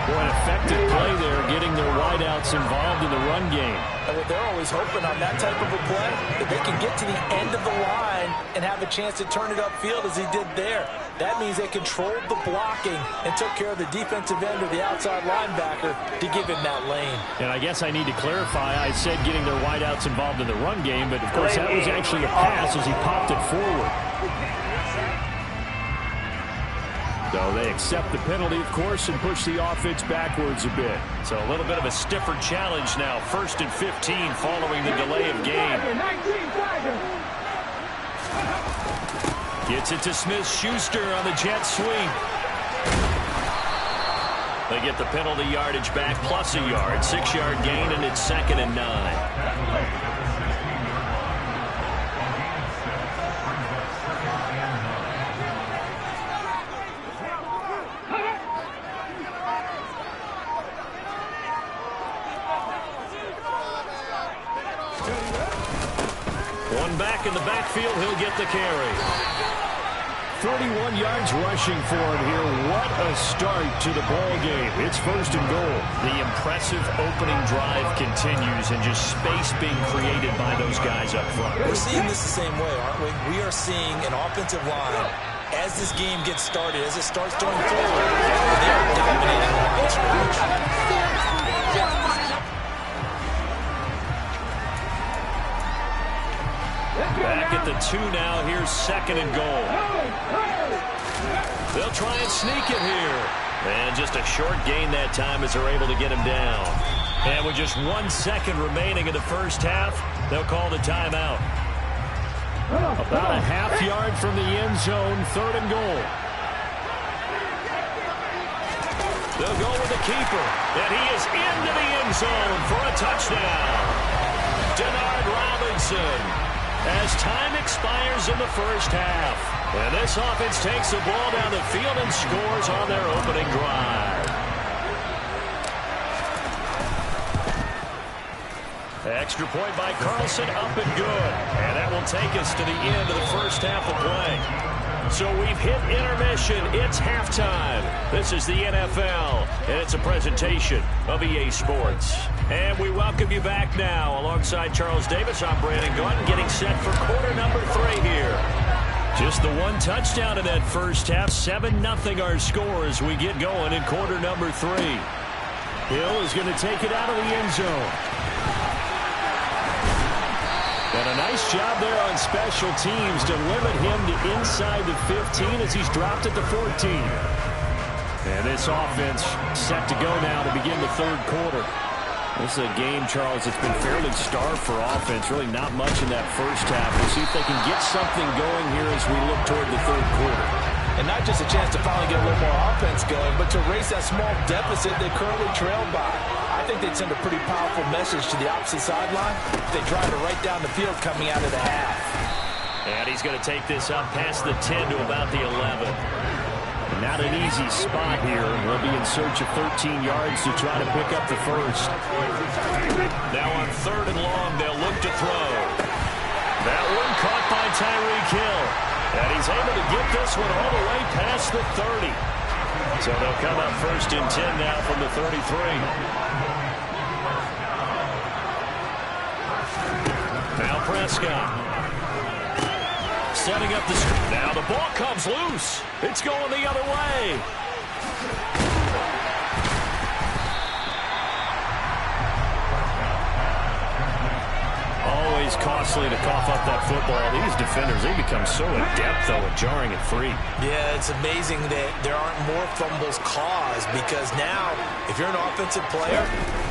Boy, an effective play there, getting their wideouts involved in the run game. And what they're always hoping on that type of a play, that they can get to the end of the line and have a chance to turn it upfield as he did there. That means they controlled the blocking and took care of the defensive end or the outside linebacker to give him that lane. And I guess I need to clarify, I said getting their wideouts involved in the run game, but of course that was actually a pass as he popped it forward. So they accept the penalty, of course, and push the offense backwards a bit. So a little bit of a stiffer challenge now. 1st and 15 following the delay of game. Gets it to Smith-Schuster on the jet sweep. They get the penalty yardage back plus a yard. 6-yard gain, and it's 2nd and 9. Back in the backfield, he'll get the carry. 31 yards rushing for him here. What a start to the ball game. It's 1st and goal. The impressive opening drive continues and just space being created by those guys up front. We're seeing this the same way, aren't we? We are seeing an offensive line, as this game gets started, as it starts going forward, they are dominating the line of scrimmage. Back at the 2 now. Here's 2nd and goal. They'll try and sneak it here. And just a short gain that time as they're able to get him down. And with just 1 second remaining in the 1st half, they'll call the timeout. About a half yard from the end zone. 3rd and goal. They'll go with the keeper. And he is into the end zone for a touchdown. Denard Robinson. As time expires in the 1st half. And this offense takes the ball down the field and scores on their opening drive. Extra point by Carlson, up and good. And that will take us to the end of the 1st half of play. So we've hit intermission. It's halftime. This is the NFL, and it's a presentation of EA Sports. And we welcome you back now. Alongside Charles Davis, I'm Brandon Gordon, getting set for quarter number 3 here. Just the 1 touchdown in that 1st half. 7-0 our score as we get going in quarter number 3. Hill is going to take it out of the end zone. And a nice job there on special teams to limit him to inside the 15 as he's dropped at the 14. And this offense set to go now to begin the 3rd quarter. This is a game, Charles, that's been fairly starved for offense. Really not much in that 1st half. We'll see if they can get something going here as we look toward the 3rd quarter. And not just a chance to finally get a little more offense going, but to erase that small deficit they currently trailed by. I think they'd send a pretty powerful message to the opposite sideline if they drive it right down the field coming out of the half. And he's going to take this up past the 10 to about the 11. Not an easy spot here. We'll be in search of 13 yards to try to pick up the 1st. Now on 3rd and long, they'll look to throw. That one caught by Tyreek Hill. And he's able to get this one all the way past the 30. So they'll come up 1st and 10 now from the 33. Now Prescott. Setting up the screen. Now the ball comes loose. It's going the other way. is costly to cough up that football. These defenders, they become so adept, though, at jarring it free. Yeah, it's amazing that there aren't more fumbles caused because now, if you're an offensive player,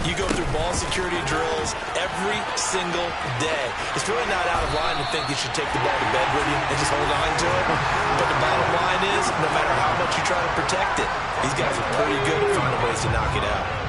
you go through ball security drills every single day. It's really not out of line to think you should take the ball to bed with you and just hold on to it. But the bottom line is, no matter how much you try to protect it, these guys are pretty good at finding ways to knock it out.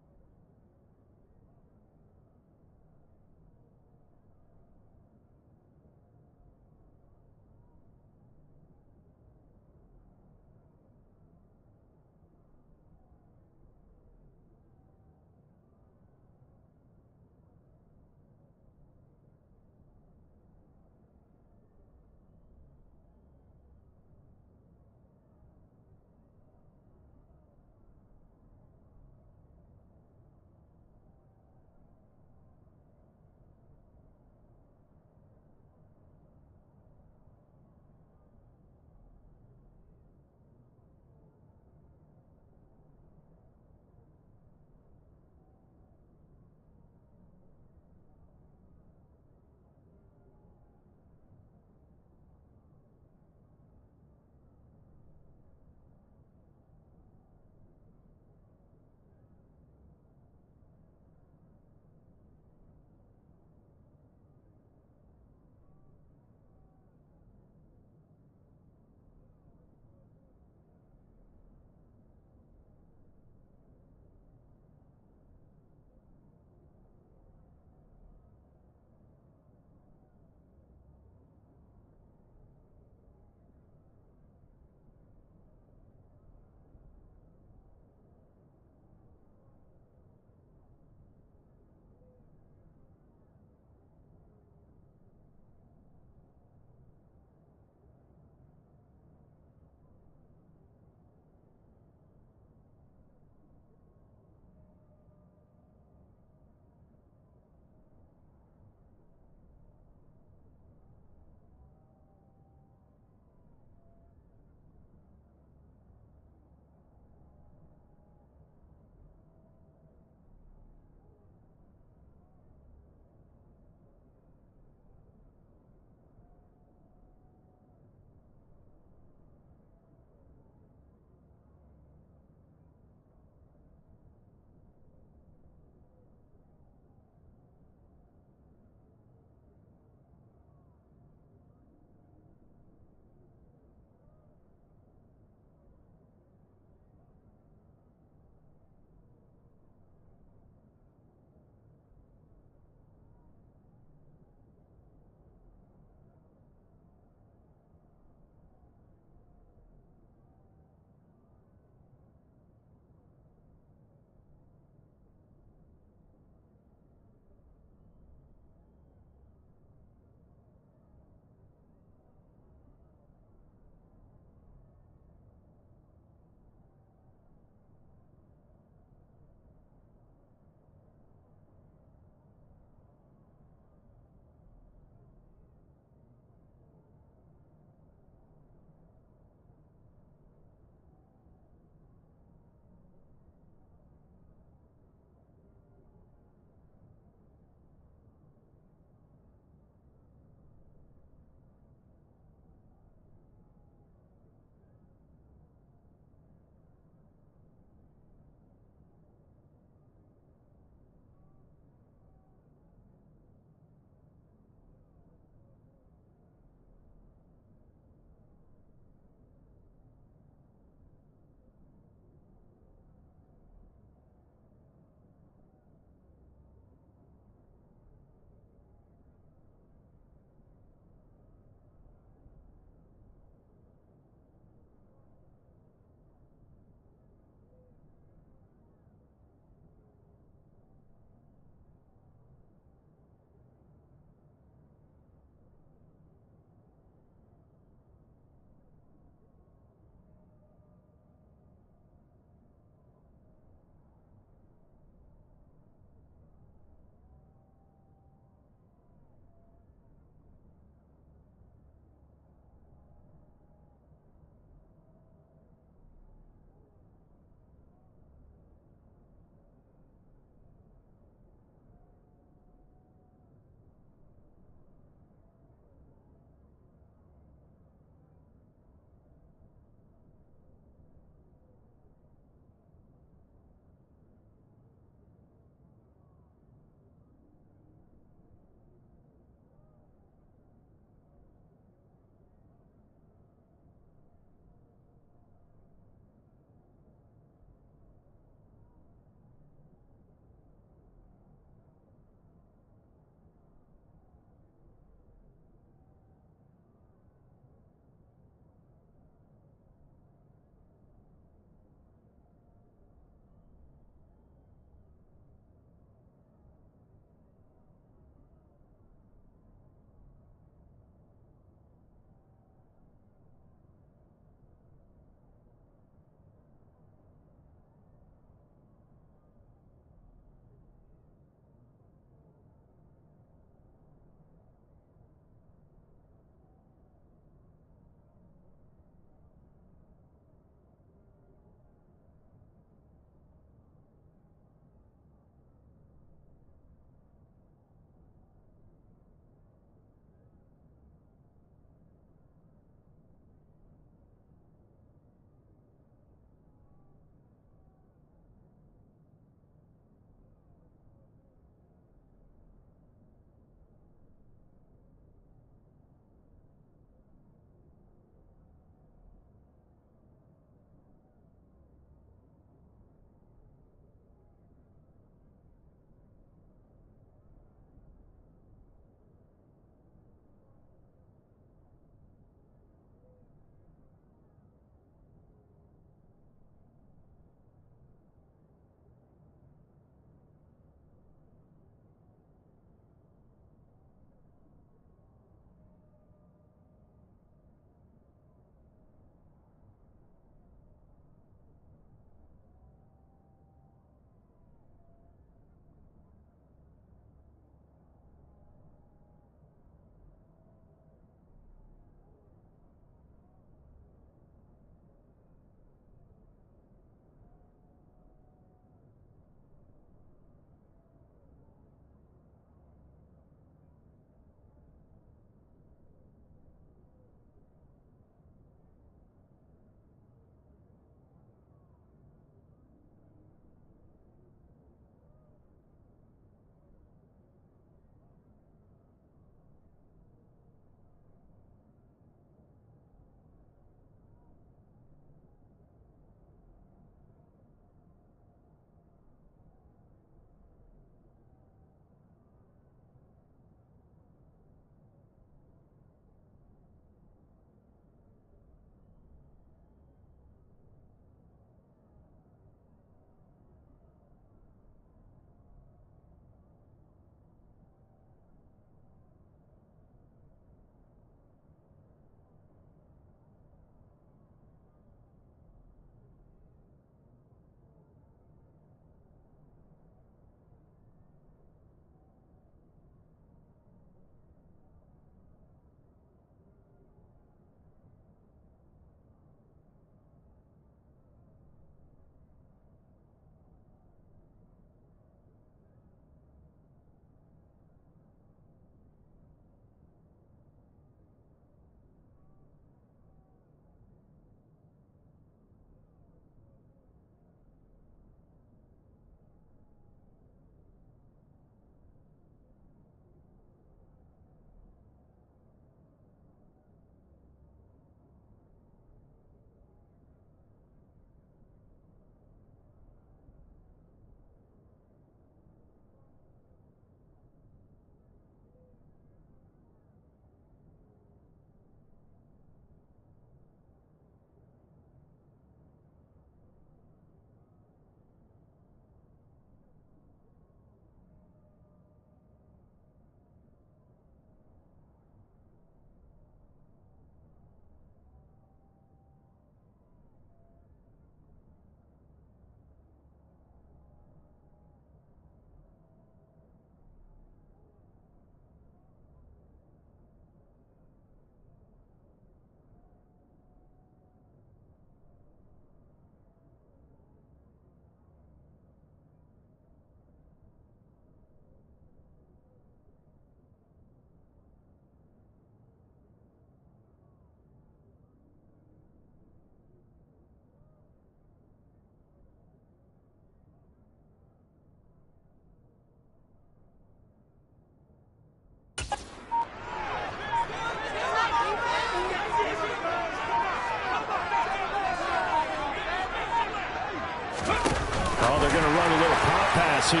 pass here.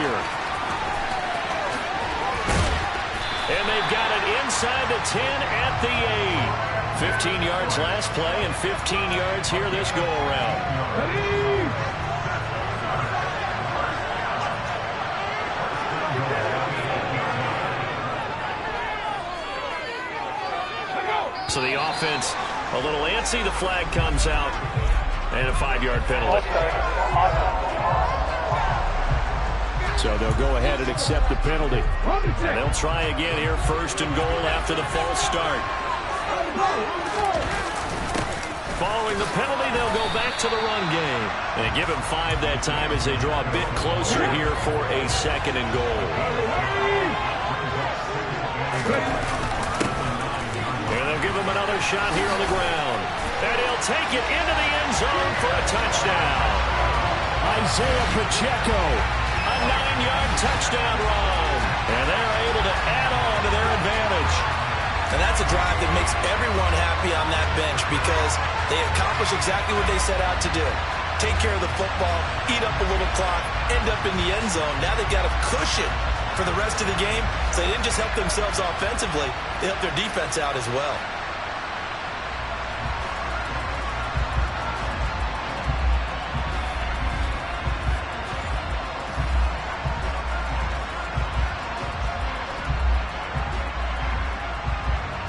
And they've got it inside the 10 at the 8. 15 yards last play and 15 yards here this go-around. So the offense a little antsy. The flag comes out. And a 5-yard penalty. So they'll go ahead and accept the penalty. And they'll try again here, 1st and goal after the false start. Following the penalty, they'll go back to the run game. And give him 5 that time as they draw a bit closer here for a 2nd and goal. And they'll give him another shot here on the ground. And he'll take it into the end zone for a touchdown. Isaiah Pacheco. A 9-yard touchdown run. And they're able to add on to their advantage. And that's a drive that makes everyone happy on that bench because they accomplish exactly what they set out to do. Take care of the football, eat up a little clock, end up in the end zone. Now they've got a cushion for the rest of the game. So they didn't just help themselves offensively, they helped their defense out as well.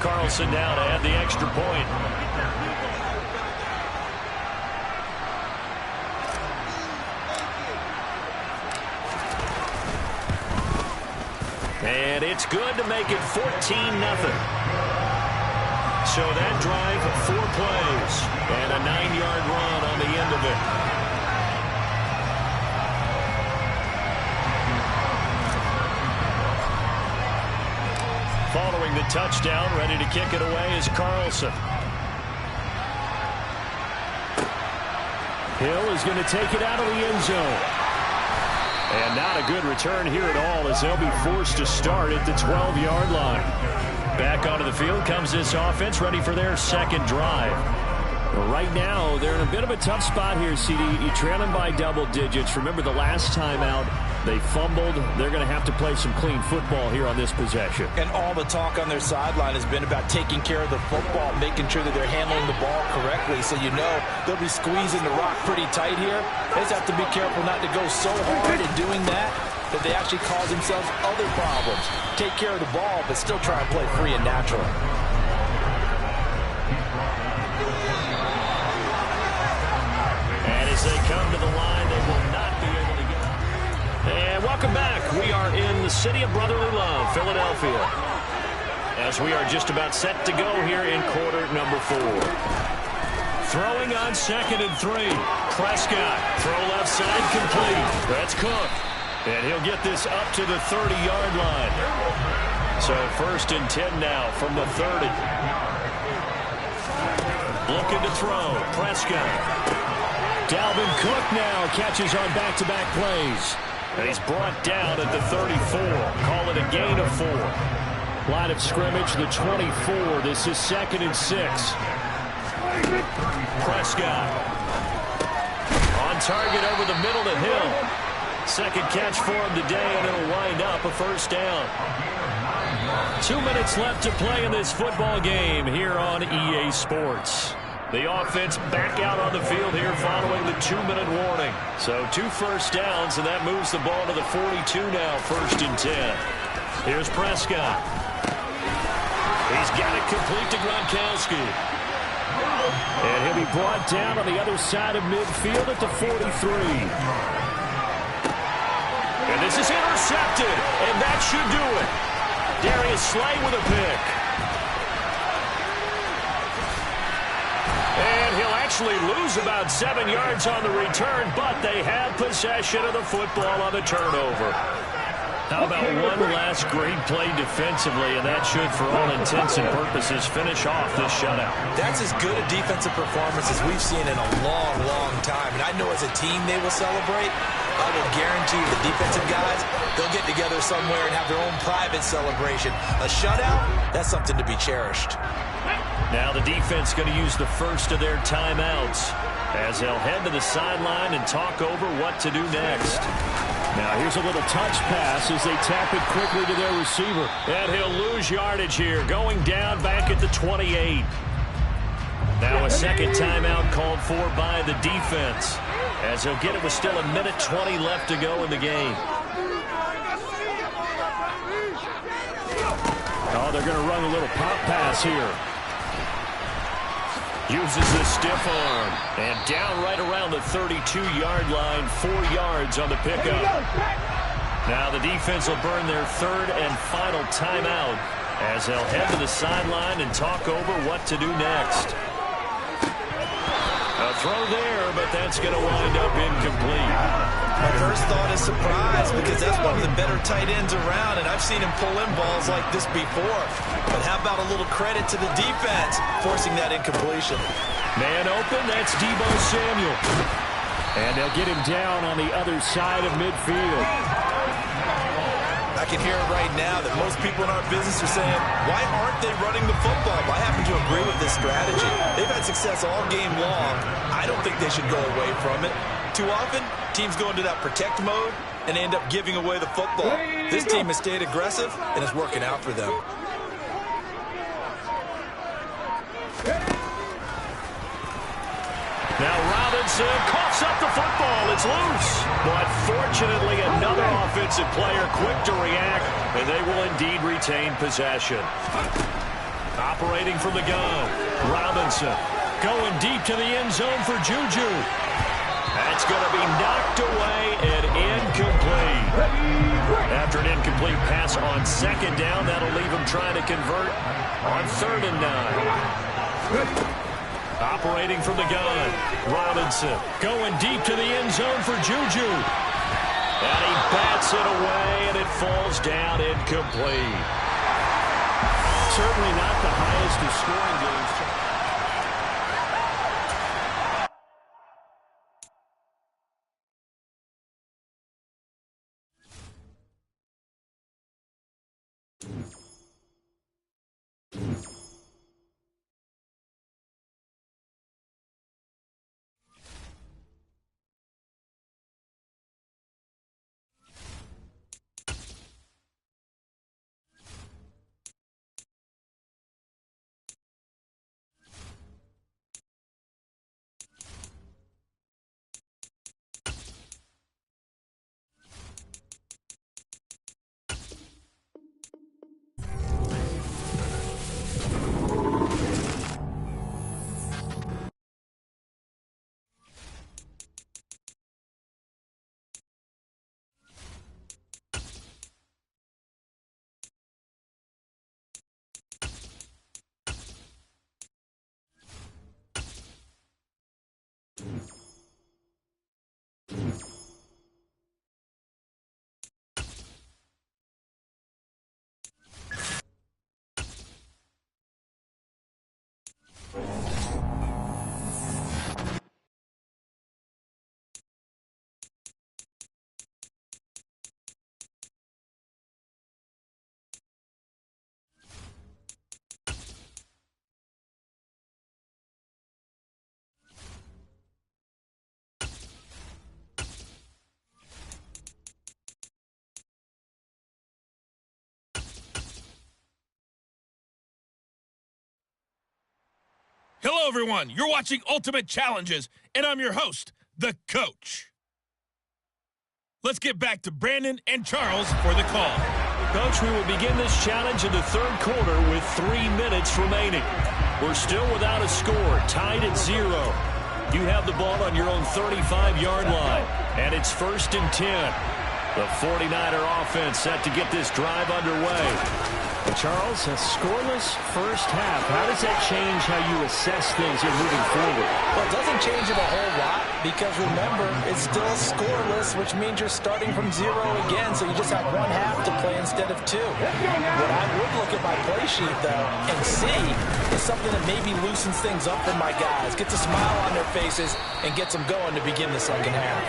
Carlson now to add the extra point. And it's good to make it 14-0. So that drive, 4 plays, and a 9-yard run on the end of it. Following the touchdown, ready to kick it away is Carlson. Hill is going to take it out of the end zone. And not a good return here at all as they'll be forced to start at the 12-yard line. Back onto the field comes this offense, ready for their 2nd drive. Well, right now, they're in a bit of a tough spot here, CD. You trail them by double digits. Remember the last time out, they fumbled. They're going to have to play some clean football here on this possession. And all the talk on their sideline has been about taking care of the football, making sure that they're handling the ball correctly. So you know they'll be squeezing the rock pretty tight here. They just have to be careful not to go so hard in doing that they actually cause themselves other problems. Take care of the ball, but still try and play free and natural. And as they come to the line, they will not be able to get it. And welcome back. We are in the city of brotherly love, Philadelphia, as we are just about set to go here in quarter number 4. Throwing on 2nd and 3. Prescott, throw left side complete. That's Cook. And he'll get this up to the 30-yard line. So 1st and 10 now from the 30. Looking to throw. Prescott. Dalvin Cook now catches on back-to-back plays. And he's brought down at the 34. Call it a gain of 4. Line of scrimmage, the 24. This is 2nd and 6. Prescott. On target over the middle to Hill. 2nd catch for him today, and it'll wind up a 1st down. 2 minutes left to play in this football game here on EA Sports. The offense back out on the field here following the 2-minute warning. So 2 first downs, and that moves the ball to the 42 now, 1st and 10. Here's Prescott. He's got it complete to Gronkowski. And he'll be brought down on the other side of midfield at the 43. And this is intercepted, and that should do it. Darius Slay with a pick. And he'll actually lose about 7 yards on the return, but they have possession of the football on the turnover. How about one last great play defensively, and that should, for all intents and purposes, finish off this shutout. That's as good a defensive performance as we've seen in a long, long time. And I know as a team they will celebrate. I will guarantee you the defensive guys, they'll get together somewhere and have their own private celebration. A shutout, that's something to be cherished. Now the defense going to use the first of their timeouts as they'll head to the sideline and talk over what to do next. Now here's a little touch pass as they tap it quickly to their receiver. And he'll lose yardage here, going down back at the 28. Now a second timeout called for by the defense, as he'll get it with still 1:20 left to go in the game. Oh, they're going to run a little pop pass here. Uses the stiff arm. And down right around the 32-yard line, 4 yards on the pickup. Now the defense will burn their third and final timeout as they'll head to the sideline and talk over what to do next. A throw there, but that's going to wind up incomplete. My first thought is surprise, because that's one of the better tight ends around, and I've seen him pull in balls like this before. But how about a little credit to the defense forcing that incompletion? Man open, that's Deebo Samuel. And they'll get him down on the other side of midfield. I can hear it right now that most people in our business are saying, why aren't they running the football? I happen to agree with this strategy. They've had success all game long. I don't think they should go away from it. Too often, teams go into that protect mode and end up giving away the football. This team has stayed aggressive, and it's working out for them. Now Robinson coughs up the football. It's loose. But fortunately, another offensive player quick to react, and they will indeed retain possession. Operating from the gun, Robinson going deep to the end zone for Juju. That's going to be knocked away and incomplete. After an incomplete pass on second down, that'll leave him trying to convert on 3rd and 9. Operating from the gun, Robinson going deep to the end zone for Juju. And he bats it away, and it falls down incomplete. Certainly not the highest of scoring games. Hello, everyone. You're watching Ultimate Challenges, and I'm your host, the Coach. Let's get back to Brandon and Charles for the call. Coach, we will begin this challenge in the 3rd quarter with 3 minutes remaining. We're still without a score, tied at 0. You have the ball on your own 35-yard line, and it's 1st and 10. The 49er offense set to get this drive underway. Charles, a scoreless first half. How does that change how you assess things in moving forward? Well, it doesn't change it a whole lot because, remember, it's still scoreless, which means you're starting from 0 again, so you just have 1 half to play instead of 2. What I would look at my play sheet, though, and see is something that maybe loosens things up for my guys, gets a smile on their faces, and gets them going to begin the second half.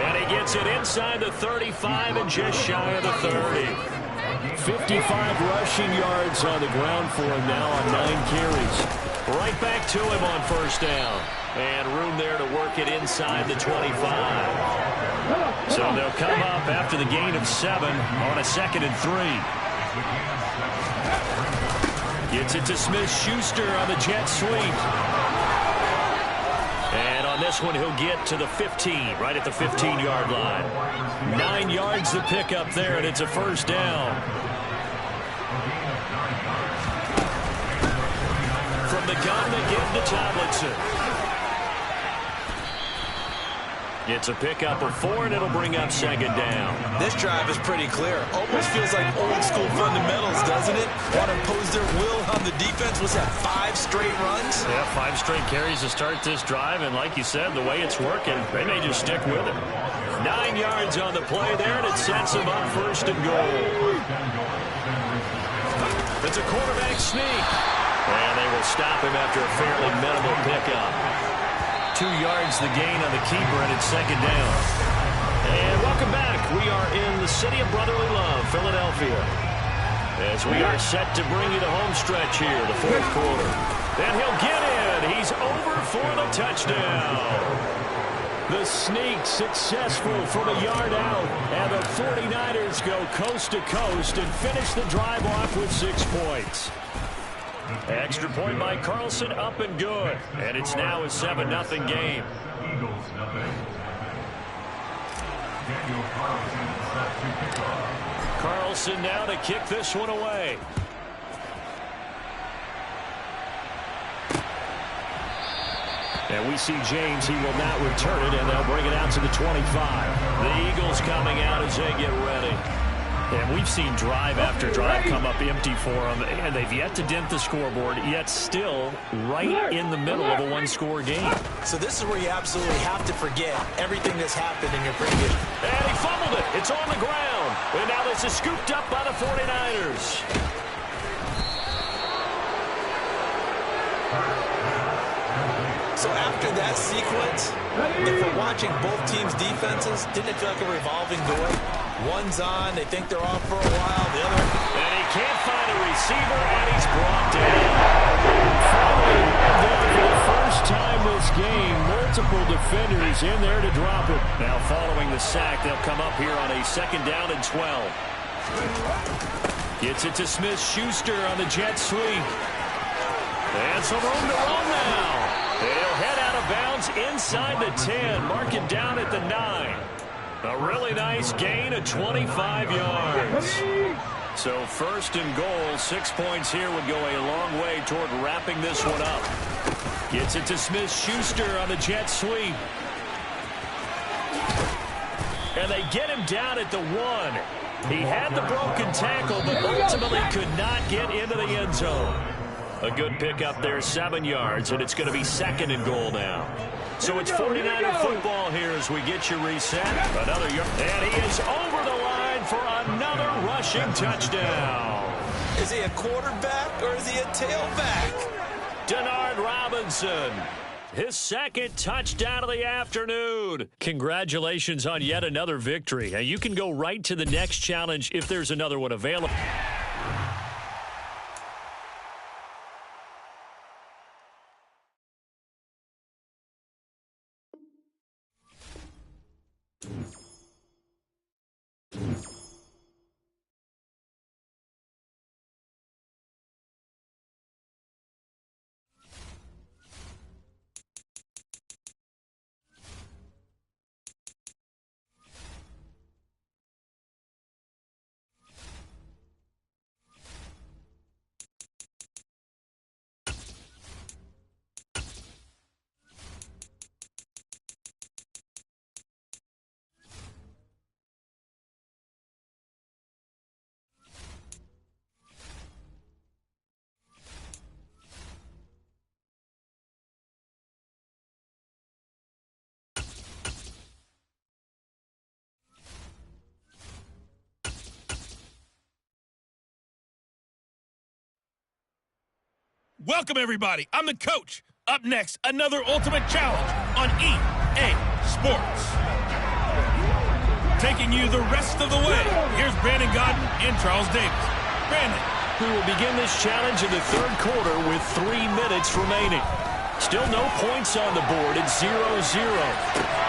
And he gets it inside the 35 and just shy of the 30. 55 rushing yards on the ground for him now on 9 carries. Right back to him on 1st down. And room there to work it inside the 25. So they'll come up after the gain of 7 on a 2nd and 3. Gets it to Smith-Schuster on the jet sweep. And on this one, he'll get to the 15, right at the 15-yard line. 9 yards to pick up there, and it's a first down. From the gun, they give to Tomlinson. It's a pickup of 4, and it'll bring up 2nd down. This drive is pretty clear. Almost feels like old-school fundamentals, doesn't it? Want to impose their will on the defense. Was that 5 straight runs? Yeah, 5 straight carries to start this drive, and like you said, the way it's working, they may just stick with it. 9 yards on the play there, and it sets them up 1st and goal. It's a quarterback sneak. And they will stop him after a fairly minimal pickup. 2 yards the gain on the keeper, and it's 2nd down. And welcome back. We are in the city of brotherly love, Philadelphia, as we are set to bring you the home stretch here, the 4th quarter. And he'll get in. He's over for the touchdown. The sneak successful from a yard out, and the 49ers go coast to coast and finish the drive off with 6 points. Extra point by Carlson, up and good. And it's now a 7-0 game. Carlson now to kick this one away. And we see James. He will not return it, and they'll bring it out to the 25. The Eagles coming out as they get ready. And we've seen drive after drive come up empty for them, and they've yet to dent the scoreboard, yet still right in the middle of a 1-score game. So this is where you absolutely have to forget everything that's happened in your previous. And he fumbled it. It's on the ground. And now this is scooped up by the 49ers. So after that sequence, if we're watching both teams' defenses, didn't it feel like a revolving door? One's on, they think they're off for a while, the other. And he can't find a receiver, and he's brought down. Finally, for the first time this game, multiple defenders in there to drop it. Now following the sack, they'll come up here on a 2nd down and 12. Gets it to Smith-Schuster on the jet sweep. And some room to run now. They'll head out of bounds inside the 10, mark it down at the 9. A really nice gain of 25 yards. So 1st and goal, 6 points here would go a long way toward wrapping this one up. Gets it to Smith-Schuster on the jet sweep. And they get him down at the 1. He had the broken tackle, but ultimately could not get into the end zone. A good pickup there, 7 yards, and it's going to be 2nd and goal now. So it's 49er football here as we get you reset. Another yard. And he is over the line for another rushing touchdown. Is he a quarterback or is he a tailback? Denard Robinson, his 2nd touchdown of the afternoon. Congratulations on yet another victory. Now you can go right to the next challenge if there's another one available. Welcome, everybody. I'm the coach. Up next, another ultimate challenge on EA Sports. Taking you the rest of the way, here's Brandon Godden and Charles Davis. Brandon. We will begin this challenge in the 3rd quarter with 3 minutes remaining. Still no points on the board. It's 0-0.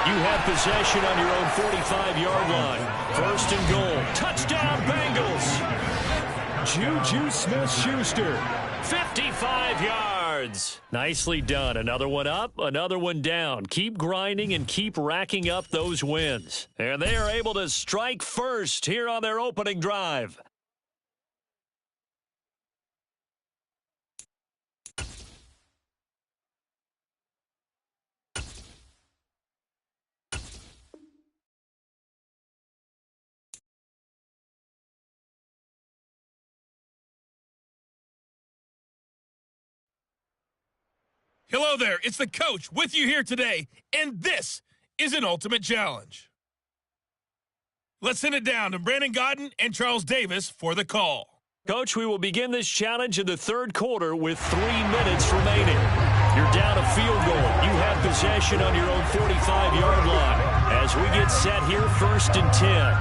You have possession on your own 45-yard line. First and goal. Touchdown, Bengals. Juju Smith-Schuster, 55 yards. Nicely done. Another one up, another one down. Keep grinding and keep racking up those wins. And they are able to strike first here on their opening drive. Hello there, it's the coach with you here today, and this is an ultimate challenge. Let's send it down to Brandon Godden and Charles Davis for the call. Coach, we will begin this challenge in the third quarter with 3 minutes remaining. You're down a field goal. You have possession on your own 45-yard line. As we get set here, first and 10.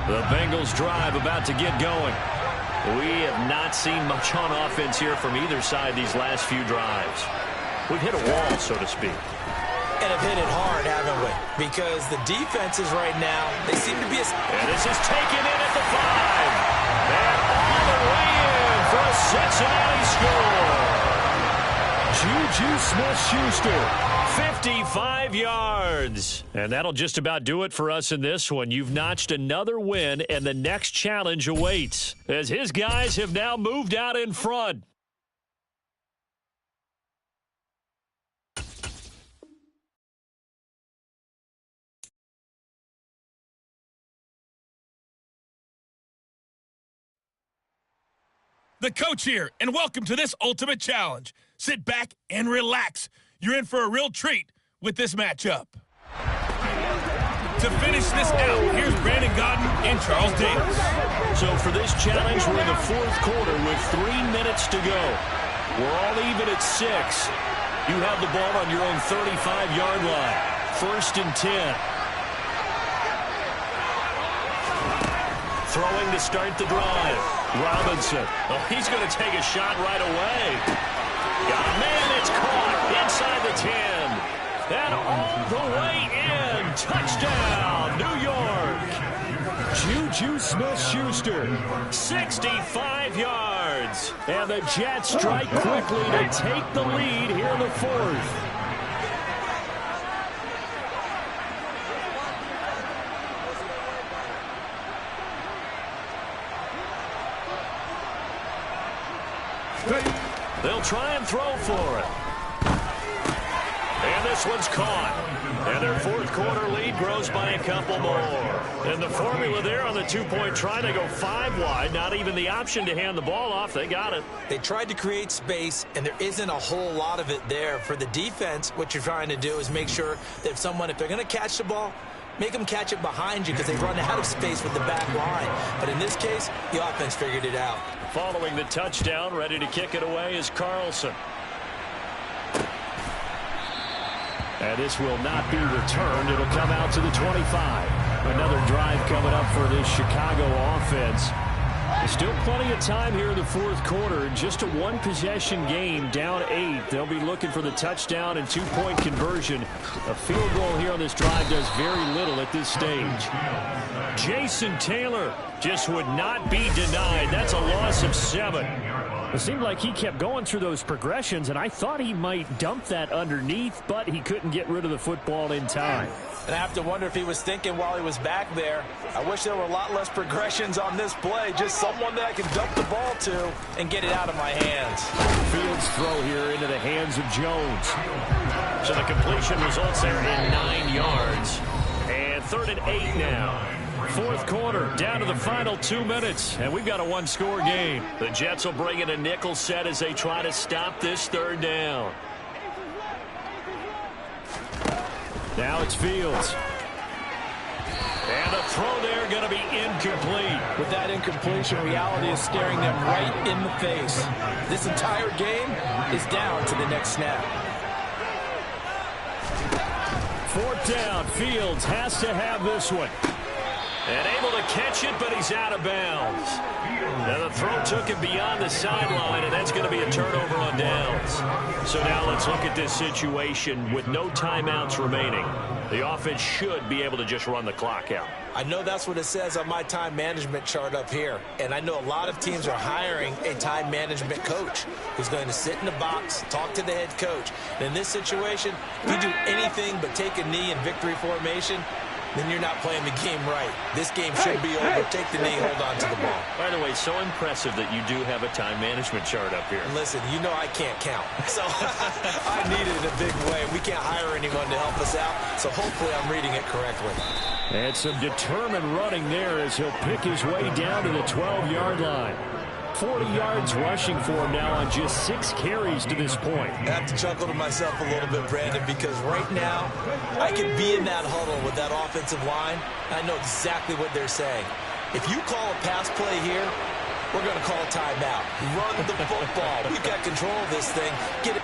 The Bengals drive about to get going. We have not seen much on offense here from either side these last few drives. We've hit a wall, so to speak. And have hit it hard, haven't we? Because the defenses right now, they seem to be... And this is taken in at the 5. And all the way in for a Cincinnati score. Juju Smith-Schuster, 55 yards. And that'll just about do it for us in this one. You've notched another win, and the next challenge awaits as his guys have now moved out in front. The coach here, and welcome to this ultimate challenge. Sit back and relax. You're in for a real treat with this matchup. To finish this out, here's Brandon Godden and Charles Davis. So for this challenge, we're in the fourth quarter with 3 minutes to go. We're all even at 6. You have the ball on your own 35-yard line. First and 10. Throwing to start the drive. Robinson. Oh, he's going to take a shot right away. Got a man. It's caught inside the 10. And all the way in. Touchdown, New York. Juju Smith-Schuster, 65 yards. And the Jets strike quickly to take the lead here in the fourth. They'll try and throw for it. And this one's caught. And their fourth quarter lead grows by a couple more. And the formula there on the two-point try, they go 5 wide. Not even the option to hand the ball off. They got it. They tried to create space, and there isn't a whole lot of it there. For the defense, what you're trying to do is make sure that if they're going to catch the ball, make them catch it behind you because they run out of space with the back line. But in this case, the offense figured it out. Following the touchdown, ready to kick it away is Carlson. And this will not be returned. It'll come out to the 25. Another drive coming up for this Chicago offense. Still plenty of time here in the fourth quarter. Just a one-possession game, down 8. They'll be looking for the touchdown and two-point conversion. A field goal here on this drive does very little at this stage. Jason Taylor just would not be denied. That's a loss of 7. It seemed like he kept going through those progressions, and I thought he might dump that underneath, but he couldn't get rid of the football in time. And I have to wonder if he was thinking while he was back there, I wish there were a lot less progressions on this play. Just someone that I can dump the ball to and get it out of my hands. Fields throw here into the hands of Jones. So the completion results there in 9 yards. And 3rd and 8 now. Fourth quarter, down to the final 2 minutes, and we've got a one-score game. The Jets will bring in a nickel set as they try to stop this 3rd down. Now it's Fields. And the throw there going to be incomplete. With that incompletion, reality is staring them right in the face. This entire game is down to the next snap. 4th down. Fields has to have this one. And able to catch it, but he's out of bounds. Now the throw took him beyond the sideline, and that's going to be a turnover on downs. So now let's look at this situation with no timeouts remaining. The offense should be able to just run the clock out. I know that's what it says on my time management chart up here. And I know a lot of teams are hiring a time management coach who's going to sit in the box, talk to the head coach. And in this situation, if you do anything but take a knee in victory formation, then you're not playing the game right. This game should be over. Take the knee, hold on to the ball. By the way, so impressive that you do have a time management chart up here. Listen, you know I can't count. So I need it in a big way. We can't hire anyone to help us out, so hopefully I'm reading it correctly. And some determined running there as he'll pick his way down to the 12-yard line. 40 yards rushing for him now on just 6 carries to this point. I have to chuckle to myself a little bit, Brandon, because right now I could be in that huddle with that offensive line. I know exactly what they're saying. If you call a pass play here, we're going to call a timeout. Run the football. We've got control of this thing. Get it.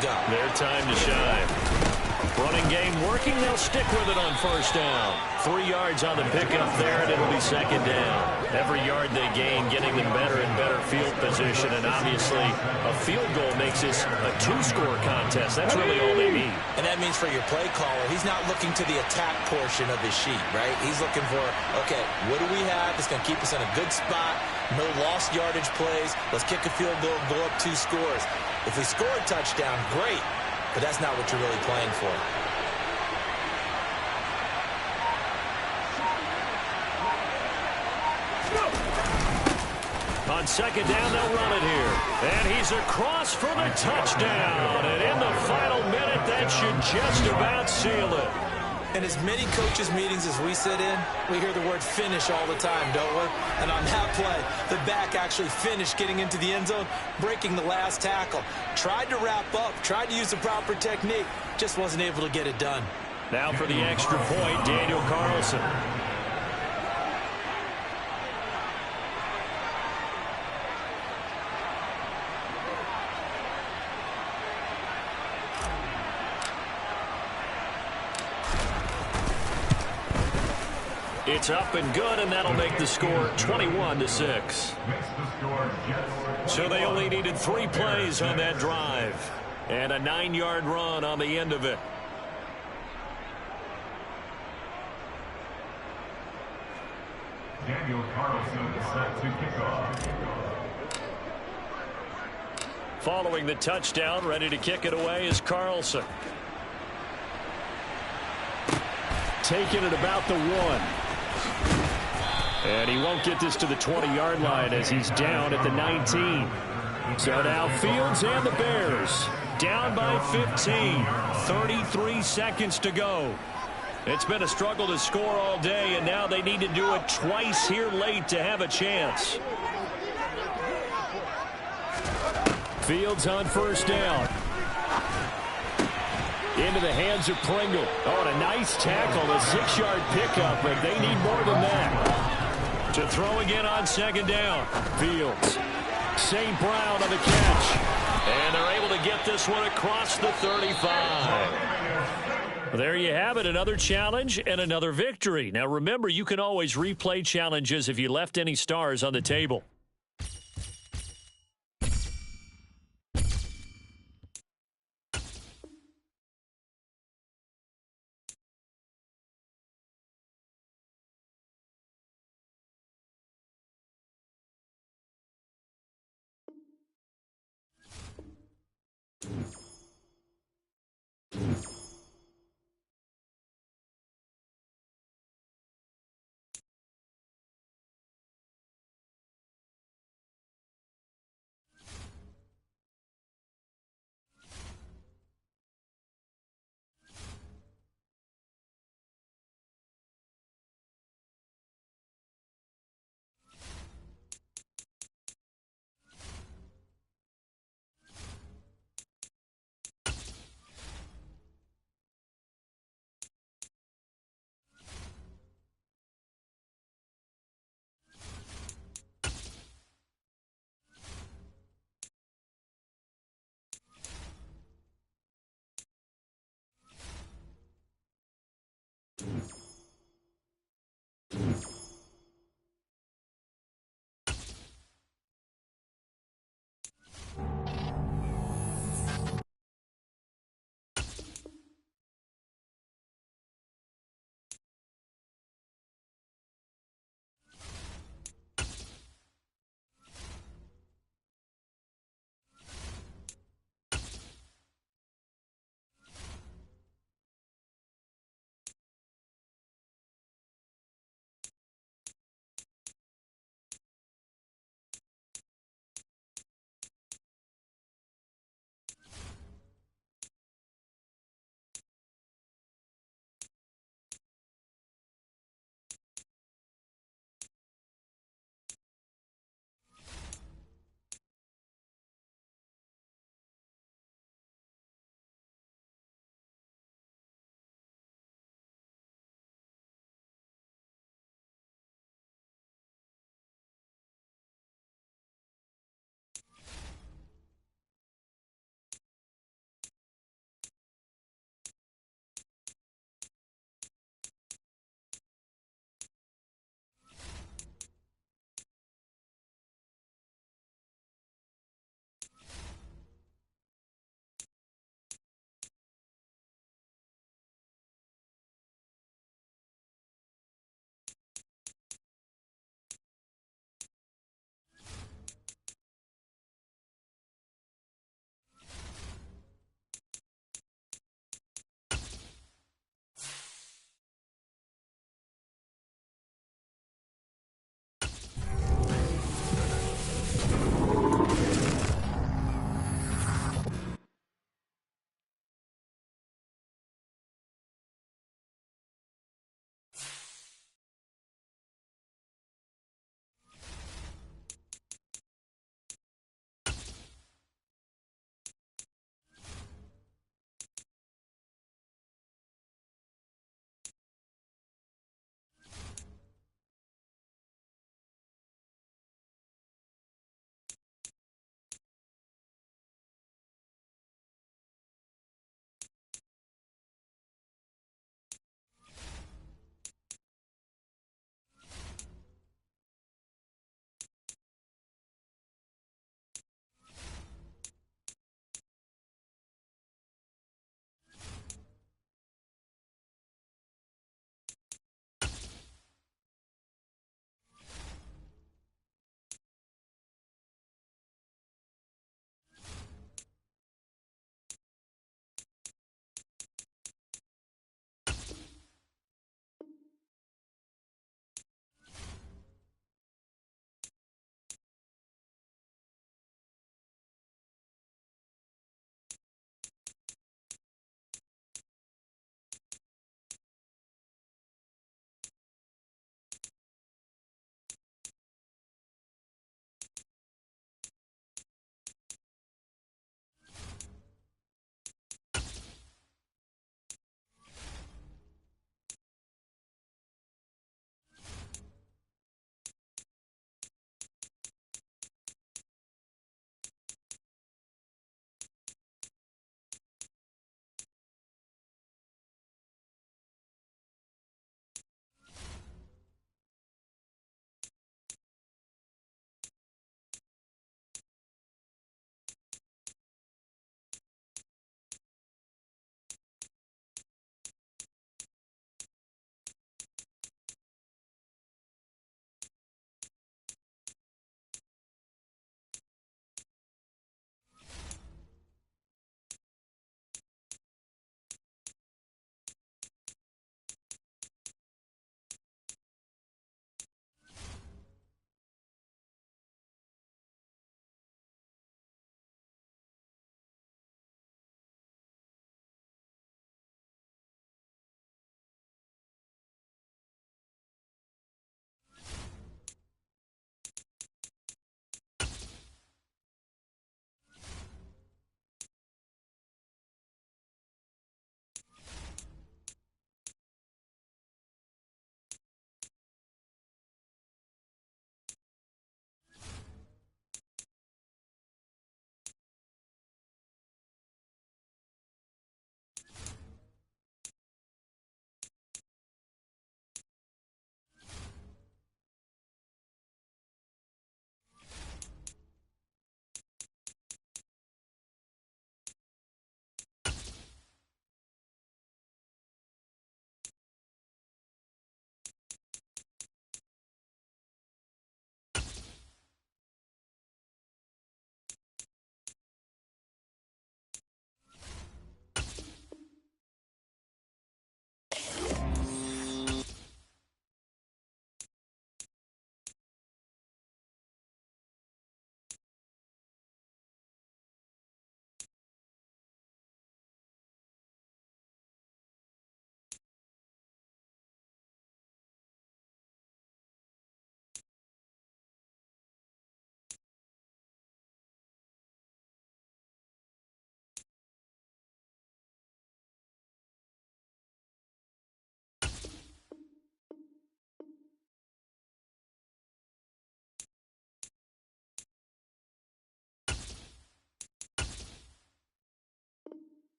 Go. Their time to shine. Running game working. They'll stick with it on first down. 3 yards on the pickup there, and it'll be second down. Every yard they gain, getting them better and better field position, and obviously a field goal makes this a 2-score contest. That's really all they need. And that means for your play caller, he's not looking to the attack portion of his sheet, right? He's looking for, okay, what do we have that's going to keep us in a good spot? No lost yardage plays. Let's kick a field goal, go up 2 scores. If we score a touchdown, great. But that's not what you're really playing for. On second down, they'll run it here. And he's across for the touchdown. And in the final minute, that should just about seal it. In as many coaches' meetings as we sit in, we hear the word finish all the time, don't we? And on that play, the back actually finished getting into the end zone, breaking the last tackle. Tried to wrap up, tried to use the proper technique, just wasn't able to get it done. Now for the extra point, Daniel Carlson. It's up and good, and that'll make the score 21-6. So they only needed 3 plays on that drive, and a 9-yard run on the end of it. Daniel Carlson is set to kick off. Following the touchdown, ready to kick it away is Carlson. Taking it about the 1. And he won't get this to the 20-yard line as he's down at the 19. So now Fields and the Bears down by 15. 33 seconds to go. It's been a struggle to score all day, and now they need to do it twice here late to have a chance. Fields on first down. Into the hands of Pringle. Oh, and a nice tackle, a 6-yard pickup, but they need more than that. To throw again on second down. Fields. St. Brown on the catch. And they're able to get this one across the 35. There you have it, another challenge and another victory. Now remember, you can always replay challenges if you left any stars on the table.